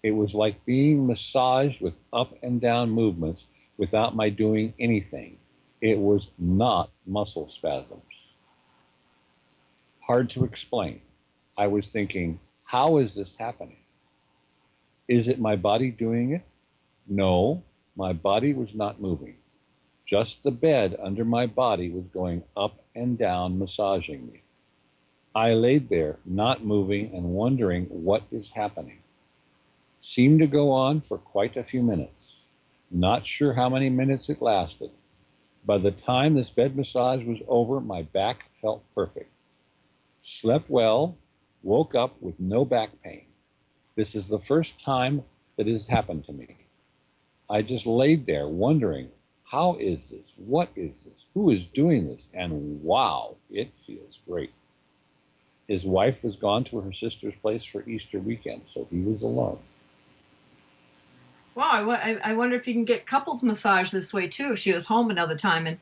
It was like being massaged with up and down movements without my doing anything. It was not muscle spasms. Hard to explain. I was thinking, how is this happening? Is it my body doing it? No, my body was not moving. Just the bed under my body was going up and down, massaging me. I laid there, not moving and wondering what is happening. Seemed to go on for quite a few minutes. Not sure how many minutes it lasted. By the time this bed massage was over, my back felt perfect. Slept well, woke up with no back pain. This is the first time that it has happened to me. I just laid there wondering, how is this? What is this? Who is doing this? And wow, it feels great. His wife was gone to her sister's place for Easter weekend, so he was alone. Wow, I wonder if you can get couples massage this way too if she was home another time and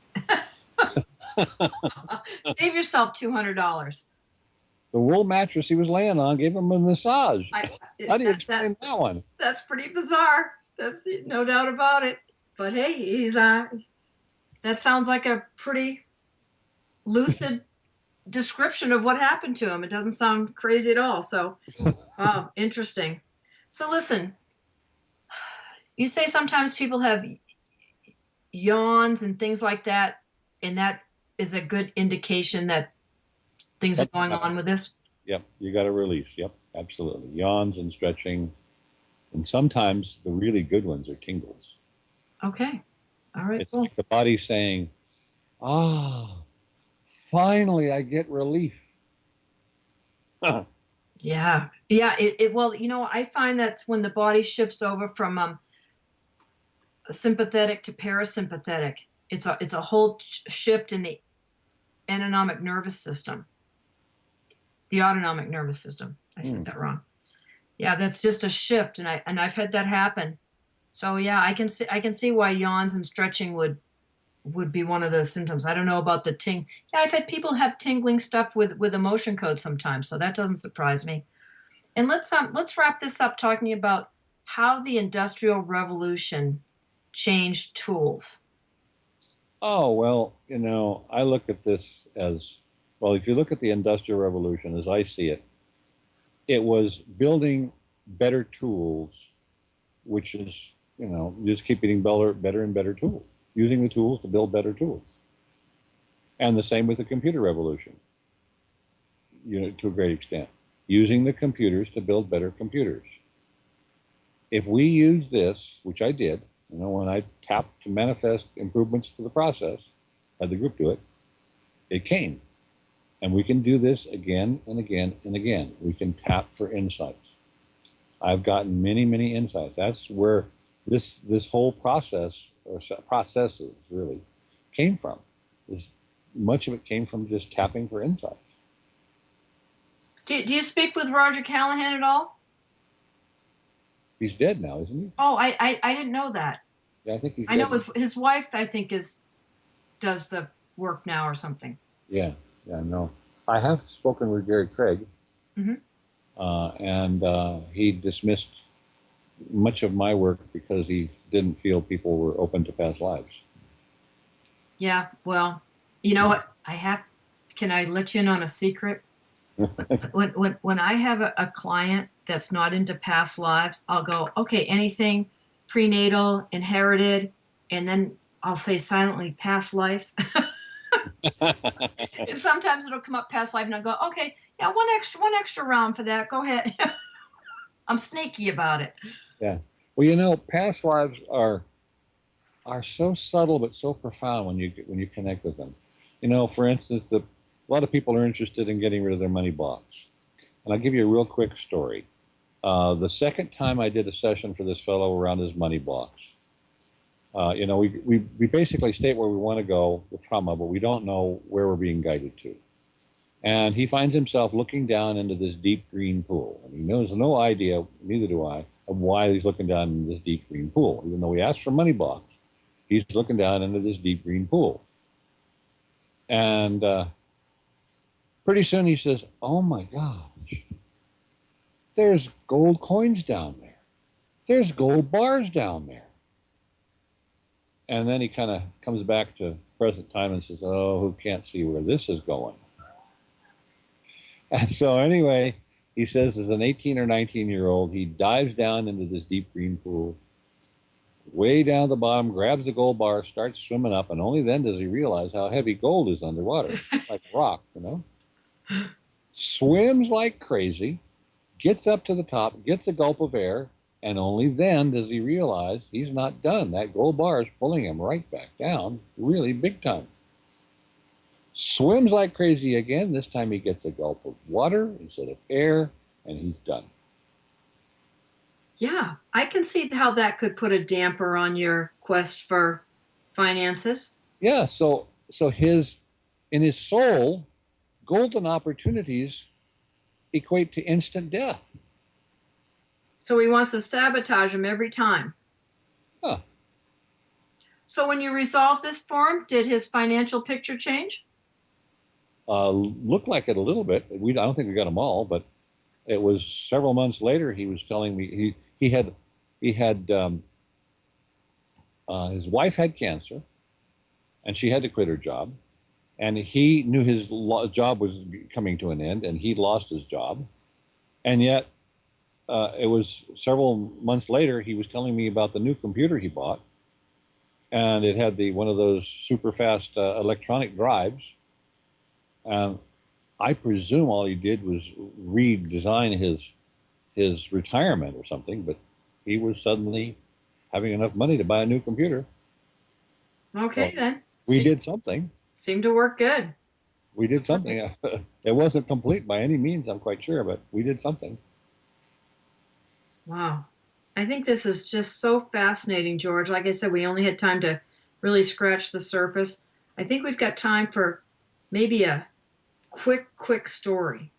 save yourself $200. The wool mattress he was laying on gave him a massage. How do you explain that one? That's pretty bizarre. That's no doubt about it. But hey, he's that sounds like a pretty lucid description of what happened to him. It doesn't sound crazy at all. So, wow, interesting. So listen, you say sometimes people have yawns and things like that, and that is a good indication that things are going on with this? Yep, you got to release. Yep, absolutely. Yawns and stretching. And sometimes the really good ones are tingles. Okay. All right. It's like the body saying, finally I get relief. Yeah. Well, I find that when the body shifts over from sympathetic to parasympathetic, it's a whole shift in the autonomic nervous system. The autonomic nervous system. I said that wrong. Yeah, that's just a shift, and I've had that happen. So yeah, I can see why yawns and stretching would be one of the symptoms. I don't know about the ting. Yeah, I've had people have tingling stuff with emotion code sometimes, so that doesn't surprise me. And let's wrap this up talking about how the Industrial Revolution changed tools. Oh, well, I look at this as, well, if you look at the Industrial Revolution as I see it, it was building better tools, which is, just keep getting better and better tools, using the tools to build better tools. And the same with the computer revolution, to a great extent, using the computers to build better computers. If we use this, which I did, when I tapped to manifest improvements to the process, had the group do it, it came. And we can do this again and again and again. We can tap for insights. I've gotten many, many insights. That's where this whole process, or processes really, came from. Much of it came from just tapping for insights. Do you speak with Roger Callahan at all? He's dead now, isn't he? Oh, I didn't know that. Yeah, I think he's dead. I know his wife, I think, does the work now or something. Yeah, no. I have spoken with Gary Craig, and he dismissed much of my work because he didn't feel people were open to past lives. Yeah, well, you know what? Can I let you in on a secret? When I have a client that's not into past lives, I'll go, okay, anything prenatal, inherited, and then I'll say silently, past life. And sometimes it'll come up past life and I'll go, okay, yeah, one extra round for that. Go ahead. I'm sneaky about it. Yeah. Well, past lives are so subtle but so profound when you connect with them. For instance, a lot of people are interested in getting rid of their money box. And I'll give you a real quick story. The second time I did a session for this fellow around his money box, we basically state where we want to go with trauma, but we don't know where we're being guided to. And he finds himself looking down into this deep green pool. And he knows no idea, neither do I, of why he's looking down into this deep green pool. Even though he asked for money box, he's looking down into this deep green pool. And pretty soon he says, oh my gosh, there's gold coins down there. There's gold bars down there. And then he kind of comes back to present time and says, oh, who can't see where this is going? And so anyway, he says as an 18 or 19-year-old, he dives down into this deep green pool, way down at the bottom, grabs the gold bar, starts swimming up, and only then does he realize how heavy gold is underwater, like rock, Swims like crazy, gets up to the top, gets a gulp of air, and only then does he realize he's not done. That gold bar is pulling him right back down, really big time. Swims like crazy again. This time he gets a gulp of water instead of air, and he's done. Yeah, I can see how that could put a damper on your quest for finances. Yeah, so in his soul, golden opportunities equate to instant death. So he wants to sabotage him every time. Huh. So when you resolved this for him, did his financial picture change? Looked like it a little bit. I don't think we got them all, but it was several months later. He was telling me he had his wife had cancer, and she had to quit her job, and he knew his job was coming to an end, and he lost his job, and yet it was several months later. He was telling me about the new computer he bought, and it had one of those super fast electronic drives. I presume all he did was redesign his retirement or something, but he was suddenly having enough money to buy a new computer. Okay, then. We did something. Seemed to work good. We did something. It wasn't complete by any means, I'm quite sure, but we did something. Wow. I think this is just so fascinating, George. Like I said, we only had time to really scratch the surface. I think we've got time for maybe a quick story.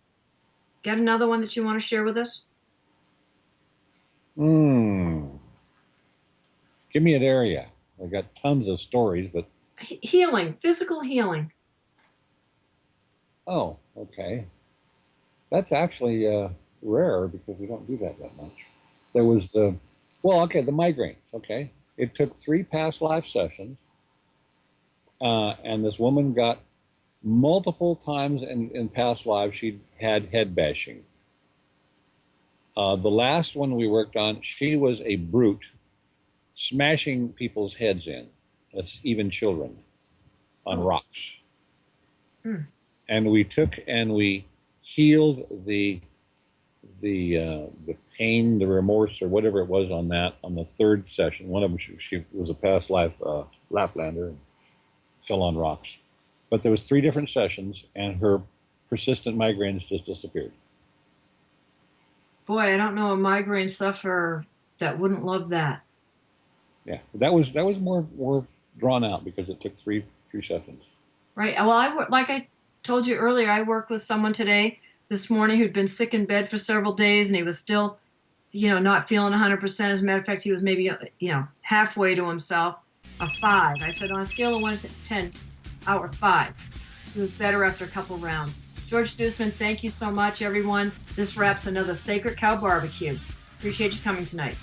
Got another one that you want to share with us? Give me an area. I got tons of stories, but Healing, physical healing. Oh, okay. That's actually rare because we don't do that much. There was the migraines. Okay, it took 3 past life sessions, and this woman got multiple times in past lives she'd had head bashing. The last one we worked on, she was a brute, smashing people's heads in, even children, on rocks. And we took and we healed the pain, the remorse, or whatever it was on the 3rd session. One of them, she was a past life Laplander and fell on rocks. But there was 3 different sessions, and her persistent migraines just disappeared. Boy, I don't know a migraine sufferer that wouldn't love that. Yeah, that was more drawn out because it took 3 sessions. Right. Well, like I told you earlier, I worked with someone this morning who'd been sick in bed for several days, and he was still, not feeling 100%. As a matter of fact, he was maybe, halfway to himself. A 5. I said, on a scale of 1 to 10, hour 5. He was better after a couple rounds. George Duisman, thank you so much, everyone. This wraps another Sacred Cow BBQ. Appreciate you coming tonight.